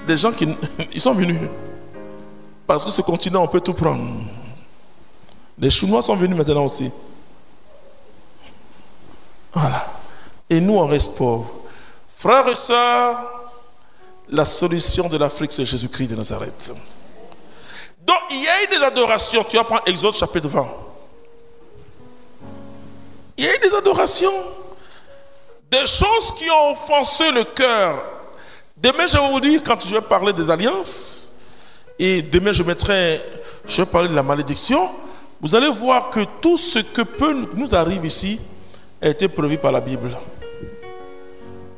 Des gens qui ils sont venus. Parce que ce continent, on peut tout prendre. Les Chinois sont venus maintenant aussi. Voilà. Et nous, on reste pauvres. Frères et sœurs, la solution de l'Afrique, c'est Jésus-Christ de Nazareth. Donc, il y a eu des adorations. Tu vas prendre Exode chapitre 20. Il y a eu des adorations. Des choses qui ont offensé le cœur. Demain, je vais vous dire, quand je vais parler des alliances, et demain, je vais parler de la malédiction, vous allez voir que tout ce que peut nous arrive ici a été prévu par la Bible.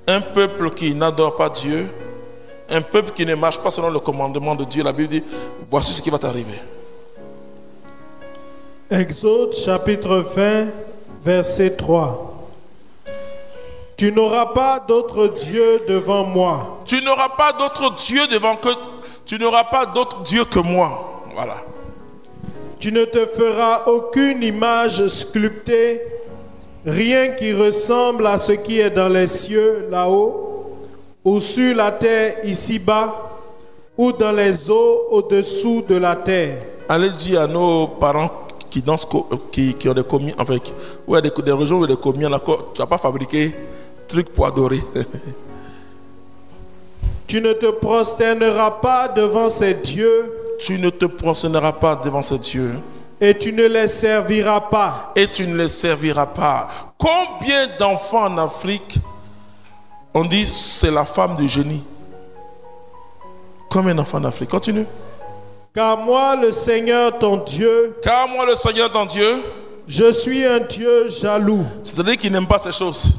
Un peuple qui n'adore pas Dieu, un peuple qui ne marche pas selon le commandement de Dieu, la Bible dit, voici ce qui va t'arriver. Exode chapitre 20, verset 3. Tu n'auras pas d'autre Dieu devant moi. Tu n'auras pas d'autre Dieu tu n'auras pas d'autre Dieu que moi. Voilà. Tu ne te feras aucune image sculptée, rien qui ressemble à ce qui est dans les cieux là-haut, ou sur la terre ici-bas, ou dans les eaux au-dessous de la terre. Allez dire à nos parents qui dansent, qui ont des commis, enfin, ouais, des régions où des commis, tu n'as pas fabriqué trucs pour adorer. Tu ne te prosterneras pas devant ces dieux. Tu ne te prosterneras pas devant ces dieux. Et tu ne les serviras pas. Et tu ne les serviras pas. Combien d'enfants en Afrique, on dit c'est la femme du génie? Combien d'enfants en Afrique? Continue. Car moi, le Seigneur ton Dieu. Car moi, le Seigneur ton Dieu. Je suis un Dieu jaloux. C'est-à-dire qu'il n'aime pas ces choses.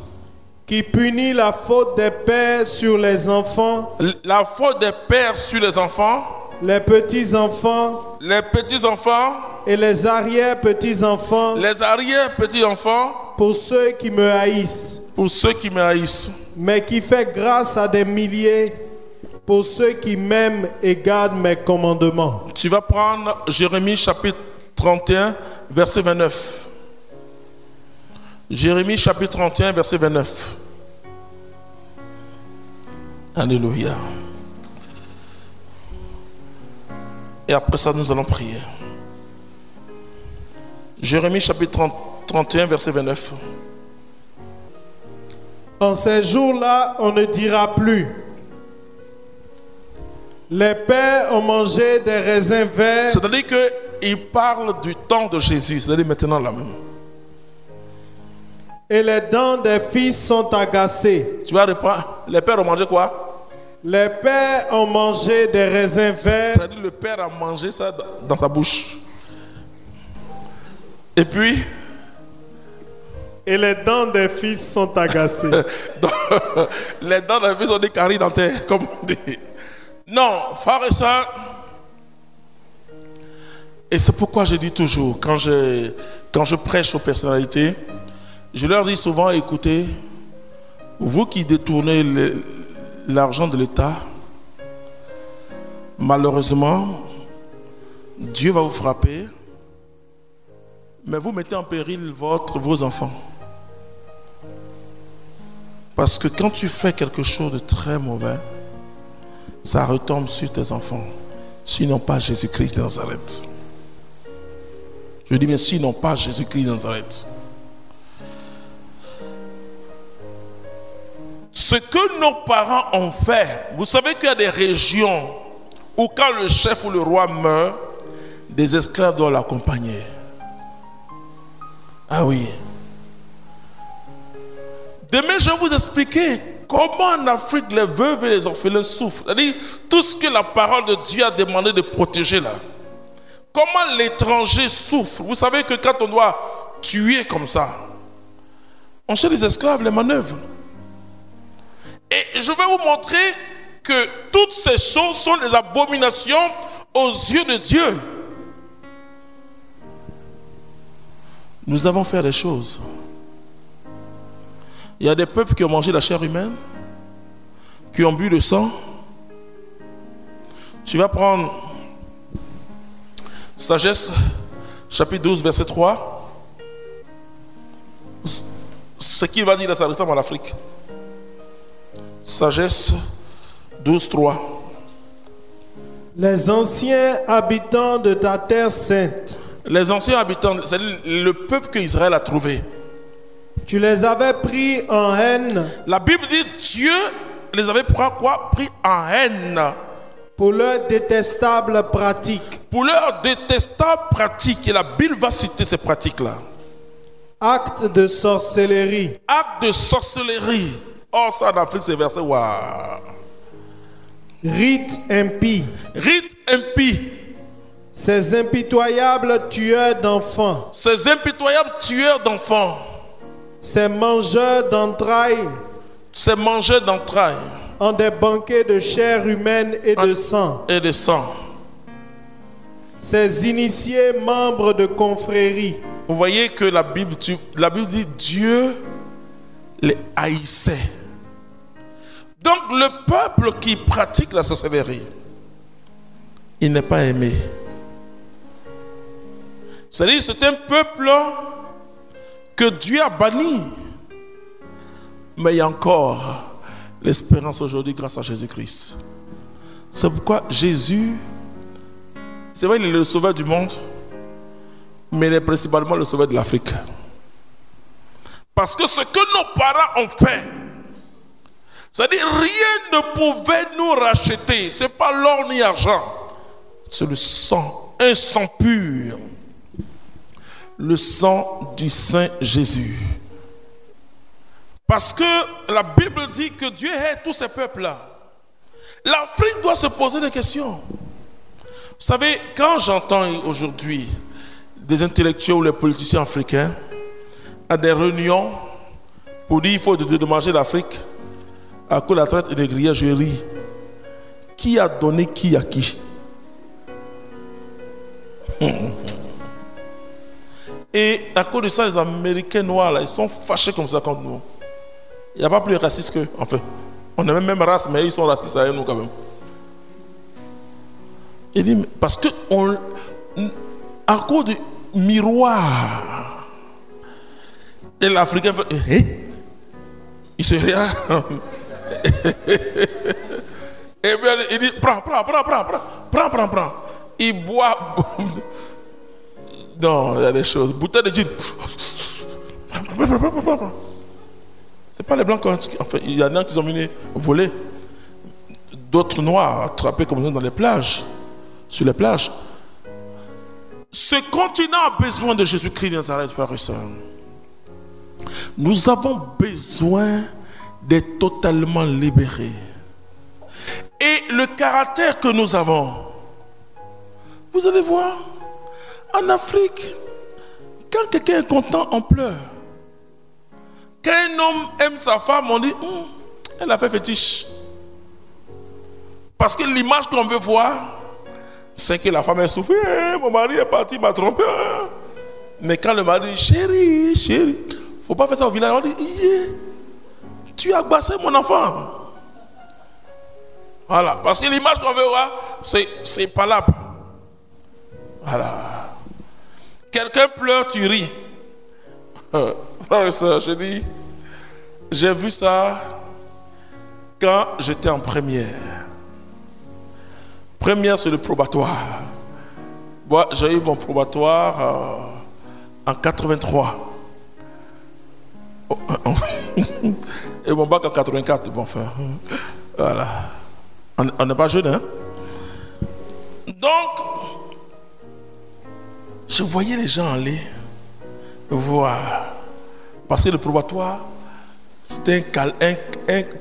Qui punit la faute des pères sur les enfants. La faute des pères sur les enfants. Les petits-enfants. Les petits-enfants. Et les arrière-petits-enfants. Les arrière-petits-enfants. Pour ceux qui me haïssent. Pour ceux qui me haïssent. Mais qui fait grâce à des milliers. Pour ceux qui m'aiment et gardent mes commandements. Tu vas prendre Jérémie chapitre 31, verset 29. Jérémie chapitre 31, verset 29. Alléluia. Et après ça, nous allons prier. Jérémie chapitre 31, verset 29. En ces jours-là, on ne dira plus: les pères ont mangé des raisins verts. C'est-à-dire qu'il parle du temps de Jésus, c'est-à-dire maintenant là même. Et les dents des fils sont agacées. Tu vas reprendre. Les pères ont mangé quoi? Les pères ont mangé des raisins verts. C'est-à-dire le père a mangé ça dans sa bouche. Et puis? Et les dents des fils sont agacées. Donc, les dents des fils ont des caries dentaires, comme on dit. Non, frère et sœurs. Et c'est pourquoi je dis toujours, quand je prêche aux personnalités, je leur dis souvent, écoutez, vous qui détournez l'argent de l'État, malheureusement, Dieu va vous frapper, mais vous mettez en péril vos enfants. Parce que quand tu fais quelque chose de très mauvais, ça retombe sur tes enfants, s'ils n'ont pas Jésus-Christ de Nazareth. Je dis bien, s'ils n'ont pas Jésus-Christ de Nazareth. Ce que nos parents ont fait, vous savez qu'il y a des régions où quand le chef ou le roi meurt, des esclaves doivent l'accompagner. Ah oui. Demain, je vais vous expliquer comment en Afrique les veuves et les orphelins souffrent. C'est-à-dire tout ce que la parole de Dieu a demandé de protéger là. Comment l'étranger souffre. Vous savez que quand on doit tuer comme ça, on cherche les esclaves, les manœuvres. Et je vais vous montrer que toutes ces choses sont des abominations aux yeux de Dieu. Nous avons fait des choses. Il y a des peuples qui ont mangé la chair humaine, qui ont bu le sang. Tu vas prendre Sagesse, chapitre 12, verset 3. Ce qu'il va dire là, ça ressemble à l'Afrique. Sagesse 12, 3. Les anciens habitants de ta terre sainte. Les anciens habitants, c'est le peuple qu'Israël a trouvé. Tu les avais pris en haine. La Bible dit Dieu les avait pris en haine. Pour leurs détestables pratiques. Pour leurs détestables pratiques. Et la Bible va citer ces pratiques-là. Actes de sorcellerie. Actes de sorcellerie. Oh, ça en Afrique, c'est versé. Waouh. Rites impies. Rites impies. Ces impitoyables tueurs d'enfants. Ces impitoyables tueurs d'enfants. Ces mangeurs d'entrailles. Ces mangeurs d'entrailles. En des banquets de chair humaine et de sang. Et de sang. Ces initiés membres de confréries. Vous voyez que la Bible dit Dieu les haïssait. Donc le peuple qui pratique la sorcellerie, il n'est pas aimé. C'est-à-dire c'est un peuple que Dieu a banni. Mais il y a encore l'espérance aujourd'hui grâce à Jésus-Christ. C'est pourquoi Jésus, c'est vrai, il est le sauveur du monde, mais il est principalement le sauveur de l'Afrique. Parce que ce que nos parents ont fait, c'est-à-dire rien ne pouvait nous racheter. Ce n'est pas l'or ni l'argent. C'est le sang, un sang pur. Le sang du Saint Jésus. Parce que la Bible dit que Dieu hait tous ces peuples-là. L'Afrique doit se poser des questions. Vous savez, quand j'entends aujourd'hui des intellectuels ou les politiciens africains à des réunions pour dire qu'il faut dédommager l'Afrique à cause de la traite et des grillades, je ris. Qui a donné qui à qui? Et à cause de ça, les Américains noirs, là, ils sont fâchés comme ça contre nous. Il n'y a pas plus raciste qu'eux. Enfin, on est même race, mais ils sont racistes avec nous quand même. Il dit, parce que à cause du miroir, et l'Africain fait, il se regarde. Et bien, il dit, prends. Il boit. Non, il y a des choses. Bouteille de gin. C'est pas les blancs qui ont. Enfin, il y en a qui ont venu voler. D'autres noirs attrapés comme nous dans les plages. Sur les plages. Ce continent a besoin de Jésus-Christ de Nazareth, frères et sœurs. Nous avons besoin d'être totalement libérés. Et le caractère que nous avons, vous allez voir, en Afrique, quand quelqu'un est content, on pleure. Quand un homme aime sa femme, on dit, elle a fait fétiche. Parce que l'image qu'on veut voir, c'est que la femme est souffrée. Mon mari est parti, il m'a trompé. Mais quand le mari dit, chérie, il ne faut pas faire ça au village, on dit, tu as agacé mon enfant. Voilà, parce que l'image qu'on veut voir, c'est palable. Voilà. Quelqu'un pleure, tu ris. Frère et soeur, je dis, j'ai vu ça quand j'étais en première. Première, c'est le probatoire. Moi, j'ai eu mon probatoire en 83. Et mon bac en 84. Bon, enfin, voilà. On n'est pas jeune, hein? Donc, Je voyais les gens aller voir. Parce que le probatoire, c'était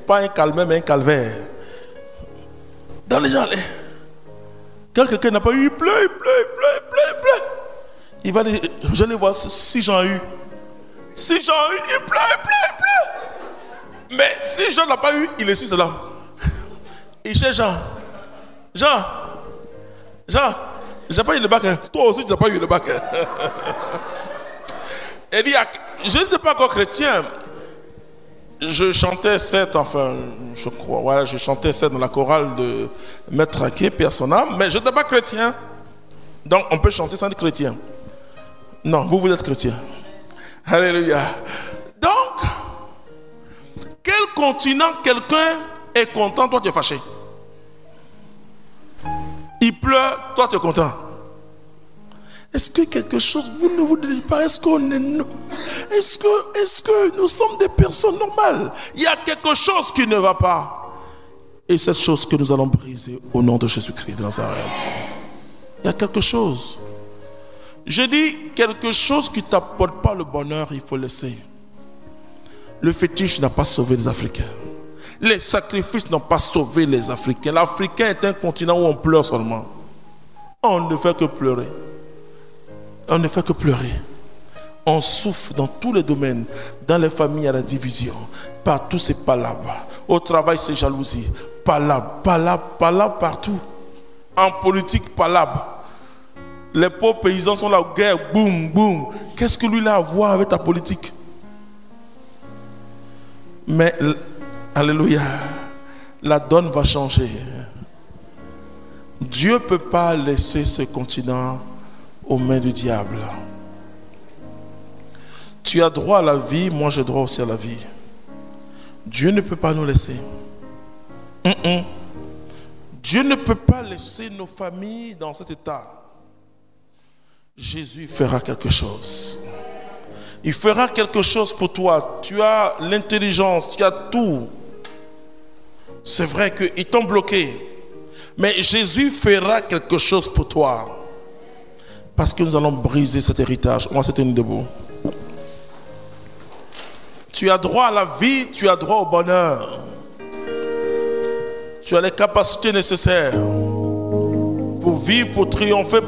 pas un calvaire, mais un calvaire. Dans les gens allaient. Quand quelqu'un n'a pas eu, il pleure. Il va dire, je les vois, si Jean a eu. Si Jean a eu, il pleure. Mais si Jean n'a pas eu, il est sur cela. Il cherche Jean, j'ai pas eu le bac. Toi aussi, tu n'as pas eu le bac. Il dit, je n'étais pas encore chrétien. Je chantais 7, enfin, je crois, voilà, je chantais 7 dans la chorale de Maître Raquet, paix à son âme, mais je n'étais pas chrétien. Donc, on peut chanter sans être chrétien. Non, vous êtes chrétien. Alléluia. Donc, quel continent quelqu'un est content, toi tu es fâché. Il pleure, toi tu es content. Est-ce que quelque chose, vous ne vous dites pas, est-ce que nous sommes des personnes normales? Il y a quelque chose qui ne va pas. Et cette chose que nous allons briser au nom de Jésus-Christ de Nazareth. Il y a quelque chose. Je dis quelque chose qui ne t'apporte pas le bonheur, il faut laisser. Le fétiche n'a pas sauvé les Africains. Les sacrifices n'ont pas sauvé les Africains. L'Africain est un continent où on pleure seulement. On ne fait que pleurer. On ne fait que pleurer. On souffre dans tous les domaines. Dans les familles, il y a la division. Partout, c'est palabre. Au travail, c'est jalousie. Palabre partout. En politique, palabre. Les pauvres paysans sont là, guerre, boum, boum. Qu'est-ce que lui a à voir avec ta politique? Mais, alléluia, la donne va changer. Dieu ne peut pas laisser ce continent aux mains du diable. Tu as droit à la vie, moi j'ai droit aussi à la vie. Dieu ne peut pas nous laisser. Dieu ne peut pas laisser nos familles dans cet état. Jésus fera quelque chose. Il fera quelque chose pour toi. Tu as l'intelligence, tu as tout. C'est vrai qu'ils t'ont bloqué. Mais Jésus fera quelque chose pour toi. Parce que nous allons briser cet héritage. Moi, c'était une debout. Tu as droit à la vie, tu as droit au bonheur. Tu as les capacités nécessaires pour vivre, pour triompher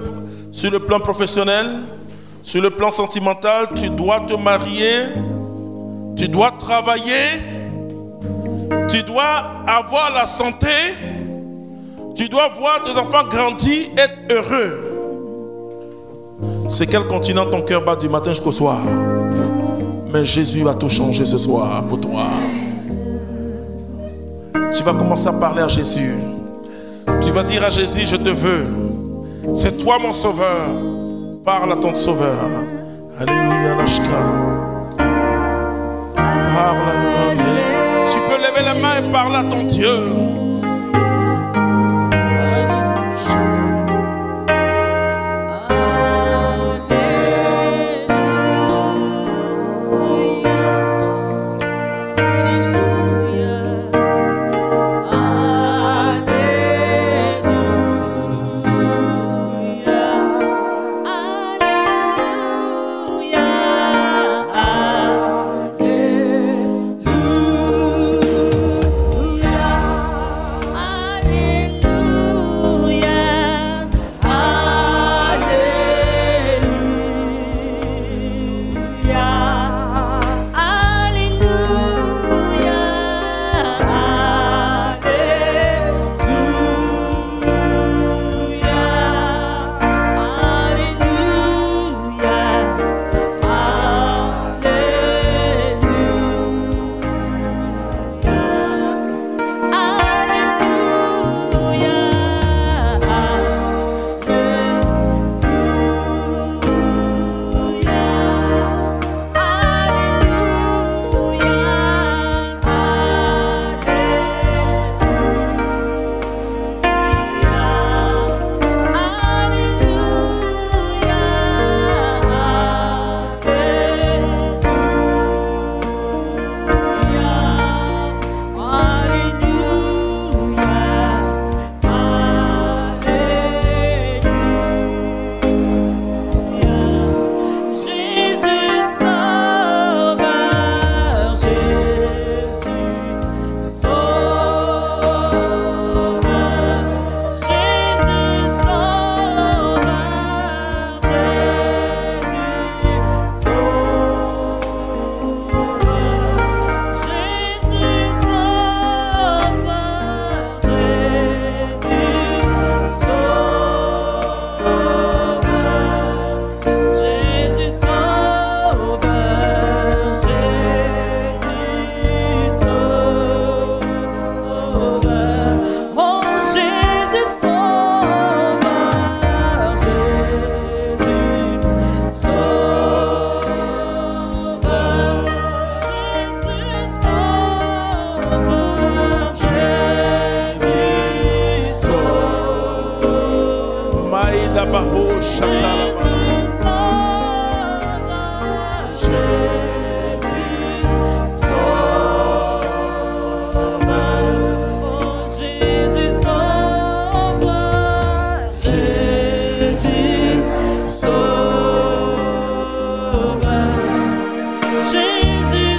sur le plan professionnel, sur le plan sentimental. Tu dois te marier, tu dois travailler, tu dois avoir la santé, tu dois voir tes enfants grandir, être heureux. C'est quel continent ton cœur bat du matin jusqu'au soir? Mais Jésus va tout changer ce soir pour toi. Tu vas commencer à parler à Jésus. Tu vas dire à Jésus, je te veux. C'est toi mon sauveur. Parle à ton sauveur. Alléluia, parle à lui. Tu peux lever les mains et parler à ton Dieu.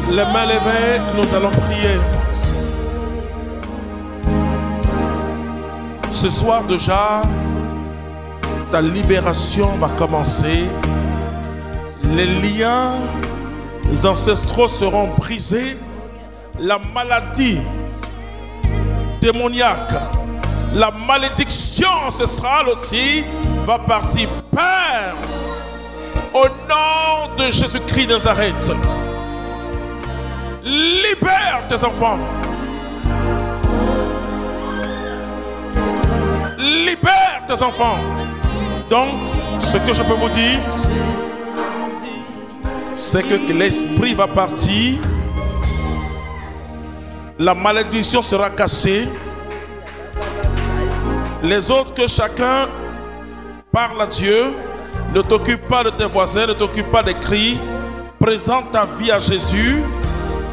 Les mains levées, nous allons prier. Ce soir déjà, ta libération va commencer. Les liens ancestraux seront brisés. La maladie démoniaque, la malédiction ancestrale aussi va partir. Père, au nom de Jésus-Christ de Nazareth, libère tes enfants. Libère tes enfants. Donc, ce que je peux vous dire, c'est que l'esprit va partir. La malédiction sera cassée. Les autres, que chacun parle à Dieu. Ne t'occupe pas de tes voisins, ne t'occupe pas des cris. Présente ta vie à Jésus.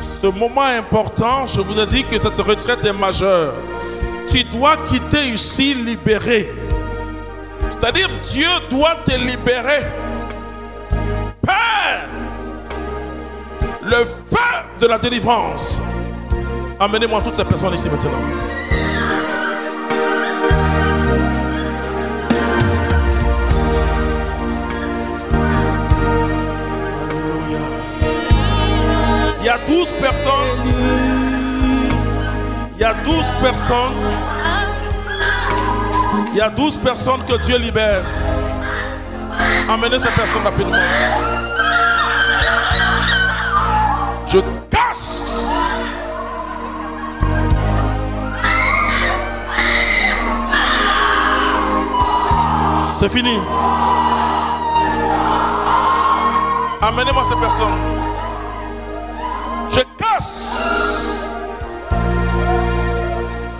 Ce moment est important, je vous ai dit que cette retraite est majeure. Tu dois quitter ici libéré. C'est-à-dire, Dieu doit te libérer. Père, le feu de la délivrance. Amenez-moi toutes ces personnes ici maintenant. Il y a 12 personnes. Il y a 12 personnes. Il y a 12 personnes que Dieu libère. Amenez ces personnes rapidement. Je casse. C'est fini. Amenez-moi ces personnes. Je casse.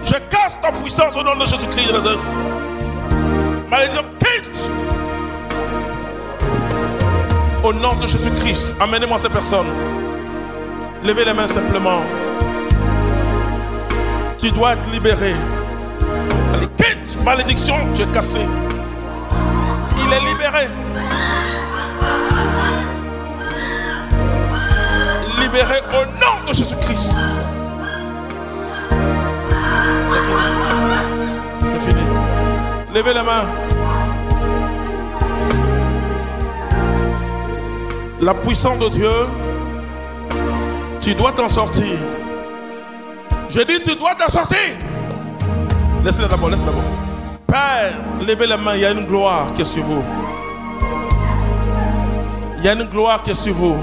Je casse ta puissance au nom de Jésus-Christ de Nazareth. Malédiction, quitte. Au nom de Jésus-Christ, amenez-moi ces personnes. Levez les mains simplement. Tu dois être libéré. Allez, quitte. Malédiction, tu es cassé. Il est libéré. Libéré au nom de Jésus-Christ. C'est fini. Levez les mains. La puissance de Dieu, tu dois t'en sortir. Je dis, tu dois t'en sortir. Laissez-le d'abord, laissez-le d'abord. Père, levez les mains, il y a une gloire qui est sur vous. Il y a une gloire qui est sur vous.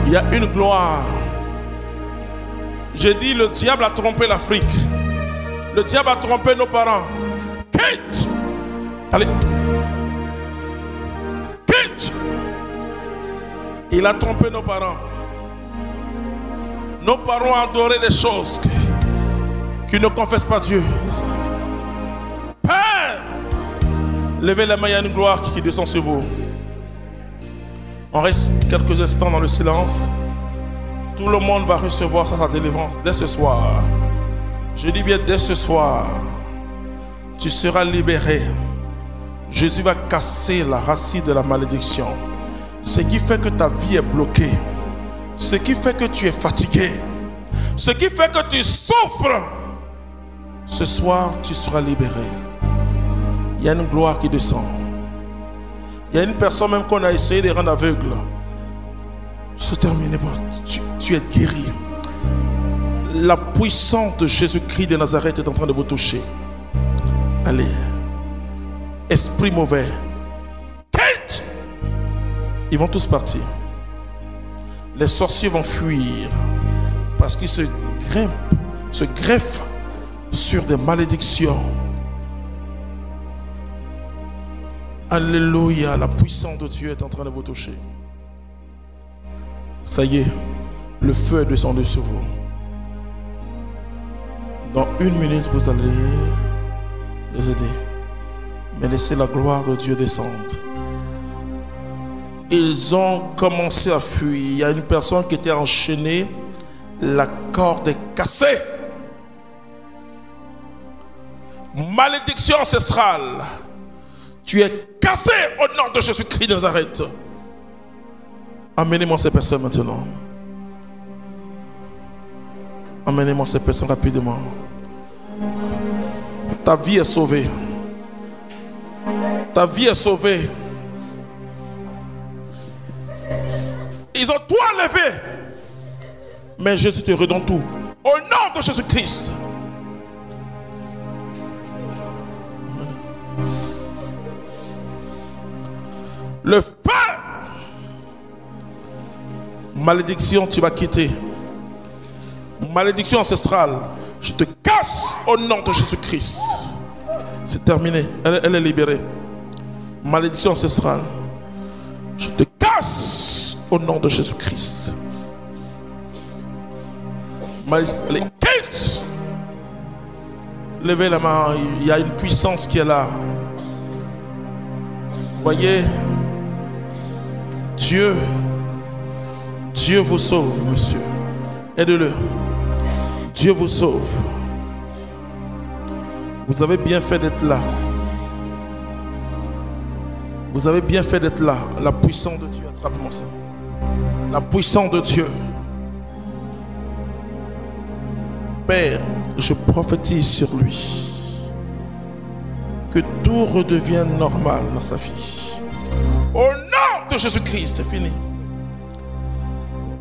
Il y a une gloire. J'ai dit, le diable a trompé l'Afrique. Le diable a trompé nos parents. Quitte. Allez. Quitte. Il a trompé nos parents. Nos parents ont adoré des choses qui ne confessent pas Dieu. Père, levez la main, il y a une gloire qui descend sur vous. On reste quelques instants dans le silence. Tout le monde va recevoir sa délivrance dès ce soir. Je dis bien dès ce soir. Tu seras libéré. Jésus va casser la racine de la malédiction. Ce qui fait que ta vie est bloquée. Ce qui fait que tu es fatigué. Ce qui fait que tu souffres. Ce soir, tu seras libéré. Il y a une gloire qui descend. Il y a une personne même qu'on a essayé de rendre aveugle. C'est terminé. Tu es guéri. La puissance de Jésus-Christ de Nazareth est en train de vous toucher. Allez. Esprit mauvais. Quitte. Ils vont tous partir. Les sorciers vont fuir. Parce qu'ils se greffent sur des malédictions. Alléluia, la puissance de Dieu est en train de vous toucher. Ça y est, le feu est descendu sur vous. Dans 1 minute, vous allez les aider. Mais laissez la gloire de Dieu descendre. Ils ont commencé à fuir. Il y a une personne qui était enchaînée. La corde est cassée. Malédiction ancestrale. Tu es cassé au nom de Jésus-Christ de Nazareth. Amenez-moi ces personnes maintenant. Amenez-moi ces personnes rapidement. Ta vie est sauvée. Ta vie est sauvée. Ils ont tout enlevé. Mais Jésus te redonne tout. Au nom de Jésus-Christ. Le feu. Malédiction, tu vas quitter. Malédiction ancestrale, je te casse au nom de Jésus-Christ. C'est terminé. Elle est libérée. Malédiction ancestrale, je te casse au nom de Jésus-Christ. Les quitte. Levez la main. Il y a une puissance qui est là. Voyez, Dieu vous sauve, monsieur. Aide-le. Dieu vous sauve. Vous avez bien fait d'être là. Vous avez bien fait d'être là. La puissance de Dieu, attrape-moi ça. La puissance de Dieu. Père, je prophétise sur lui. Que tout redevienne normal dans sa vie. Au nom de Jésus-Christ, c'est fini.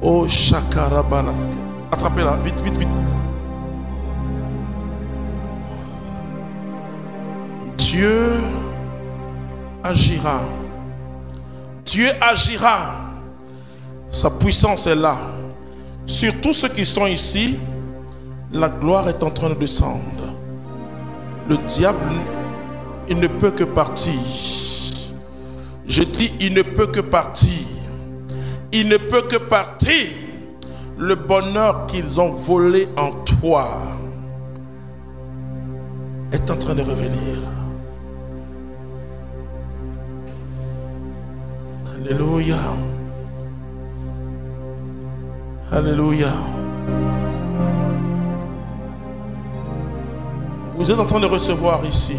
Oh, Shakarabalaske. Attrapez-la, vite, vite, vite. Dieu agira. Dieu agira. Sa puissance est là. Sur tous ceux qui sont ici, la gloire est en train de descendre. Le diable, il ne peut que partir. Je dis, il ne peut que partir. Il ne peut que partir. Le bonheur qu'ils ont volé en toi est en train de revenir. Alléluia. Alléluia. Vous êtes en train de recevoir ici.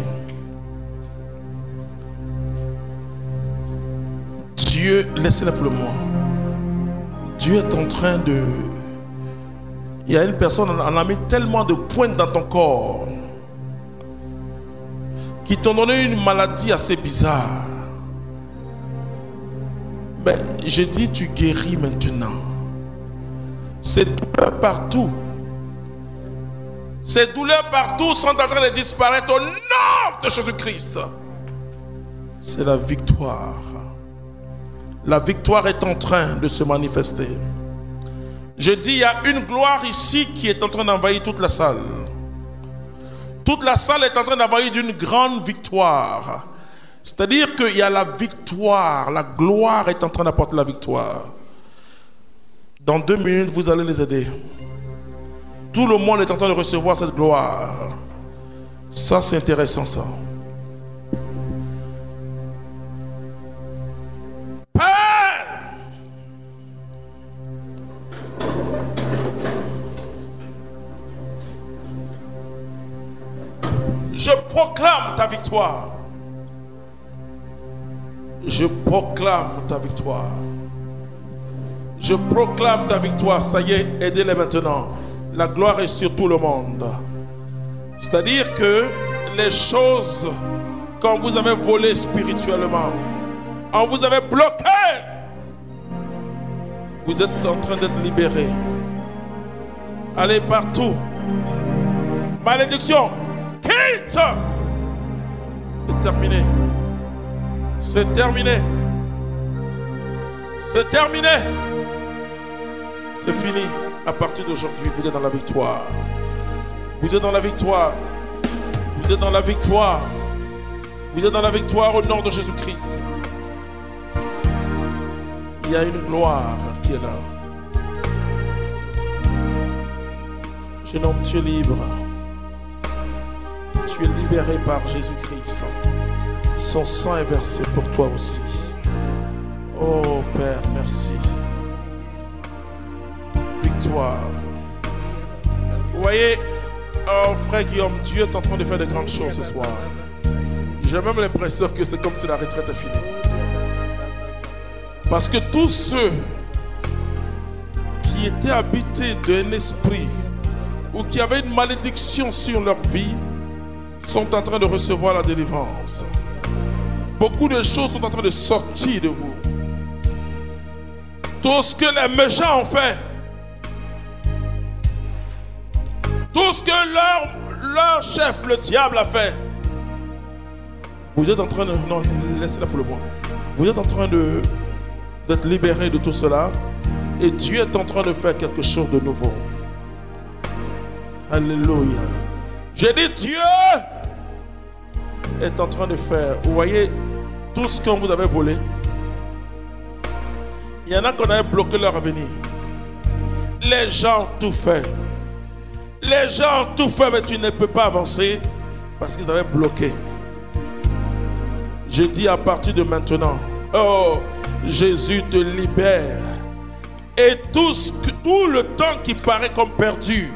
Dieu, laissez-le pour moi. Dieu est en train de... Il y a une personne, on a mis tellement de pointes dans ton corps qui t'ont donné une maladie assez bizarre. Mais je dis, tu guéris maintenant. Ces douleurs partout. Ces douleurs partout sont en train de disparaître au nom de Jésus-Christ. C'est la victoire. La victoire est en train de se manifester. Je dis, il y a une gloire ici qui est en train d'envahir toute la salle. Toute la salle est en train d'envahir d'une grande victoire. C'est-à-dire qu'il y a la victoire. La gloire est en train d'apporter la victoire. Dans 2 minutes, vous allez les aider. Tout le monde est en train de recevoir cette gloire. Ça, c'est intéressant, ça. Je proclame ta victoire. Je proclame ta victoire. Je proclame ta victoire. Ça y est, aidez-les maintenant. La gloire est sur tout le monde. C'est-à-dire que les choses qu'on vous avez volées spirituellement, on vous avait bloqué, vous êtes en train d'être libérés. Allez partout. Malédiction. Quitte. C'est terminé. C'est terminé. C'est terminé. C'est fini. À partir d'aujourd'hui, vous êtes dans la victoire. Vous êtes dans la victoire. Vous êtes dans la victoire. Vous êtes dans la victoire au nom de Jésus-Christ. Il y a une gloire qui est là. Jeune homme, tu es libre. Tu es libéré par Jésus-Christ. Son sang est versé pour toi aussi. Oh Père, merci. Victoire. Vous voyez, oh frère Guillaume, Dieu est en train de faire de grandes choses ce soir. J'ai même l'impression que c'est comme si la retraite est finie. Parce que tous ceux qui étaient habités d'un esprit ou qui avaient une malédiction sur leur vie sont en train de recevoir la délivrance. Beaucoup de choses sont en train de sortir de vous. Tout ce que les méchants ont fait, tout ce que leur chef, le diable, a fait, vous êtes en train de... Non, laissez-la pour le moment. Vous êtes en train d'être libéré de tout cela. Et Dieu est en train de faire quelque chose de nouveau. Alléluia. J'ai dit Dieu est en train de faire. Vous voyez, tout ce qu'on vous avait volé. Il y en a qui avaient bloqué leur avenir. Les gens ont tout fait. Les gens ont tout fait, mais tu ne peux pas avancer parce qu'ils avaient bloqué. Je dis à partir de maintenant, oh, Jésus te libère. Et tout le temps qui paraît comme perdu,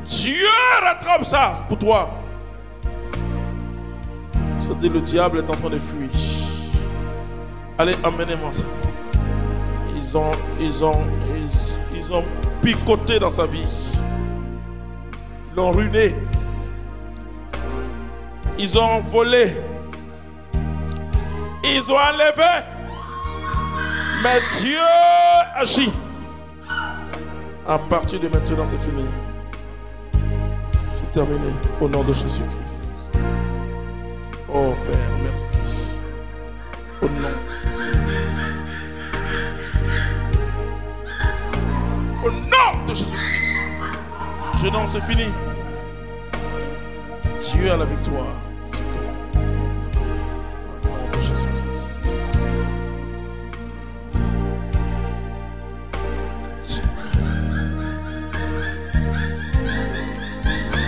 Dieu rattrape ça pour toi. C'est-à-dire le diable est en train de fuir. Allez, emmenez-moi ça. Ils ont picoté dans sa vie. Ils l'ont ruiné. Ils ont volé. Ils ont enlevé. Mais Dieu agit. À partir de maintenant, c'est fini. C'est terminé. Au nom de Jésus-Christ. Oh Père, merci. Au nom de Jésus. Au nom de Jésus-Christ. Je non, c'est fini. Dieu a la victoire. C'est toi. Au nom de Jésus-Christ.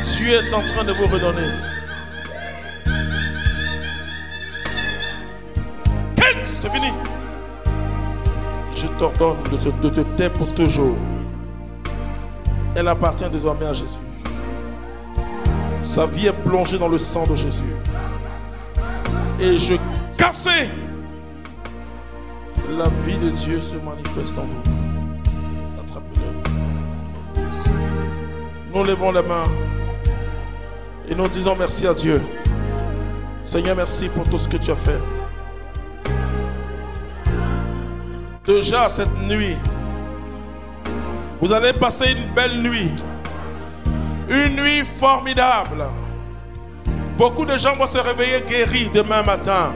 Dieu est en train de vous redonner. C'est fini. Je t'ordonne de te taire pour toujours. Elle appartient désormais à Jésus. Sa vie est plongée dans le sang de Jésus. Et je casse. La vie de Dieu se manifeste en vous. Attrapez-le. Nous levons les mains. Et nous disons merci à Dieu. Seigneur, merci pour tout ce que tu as fait. Déjà cette nuit, vous allez passer une belle nuit. Une nuit formidable. Beaucoup de gens vont se réveiller guéris demain matin.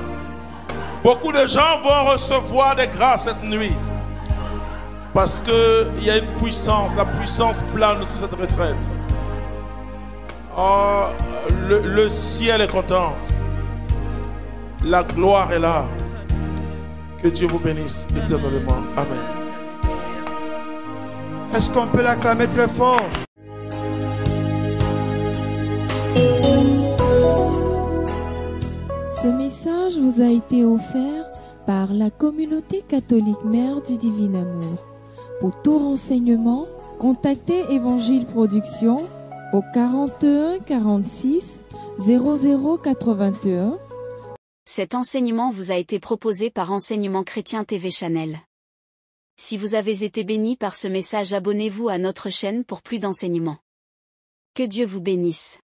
Beaucoup de gens vont recevoir des grâces cette nuit. Parce qu'il y a une puissance. La puissance plane sur cette retraite. Oh, le ciel est content. La gloire est là. Que Dieu vous bénisse éternellement. Amen. Est-ce qu'on peut l'acclamer très fort? Ce message vous a été offert par la communauté catholique Mère du Divin Amour. Pour tout renseignement, contactez Évangile Production au 41 46 00 81. Cet enseignement vous a été proposé par Enseignement Chrétien TV Channel. Si vous avez été béni par ce message, abonnez-vous à notre chaîne pour plus d'enseignements. Que Dieu vous bénisse.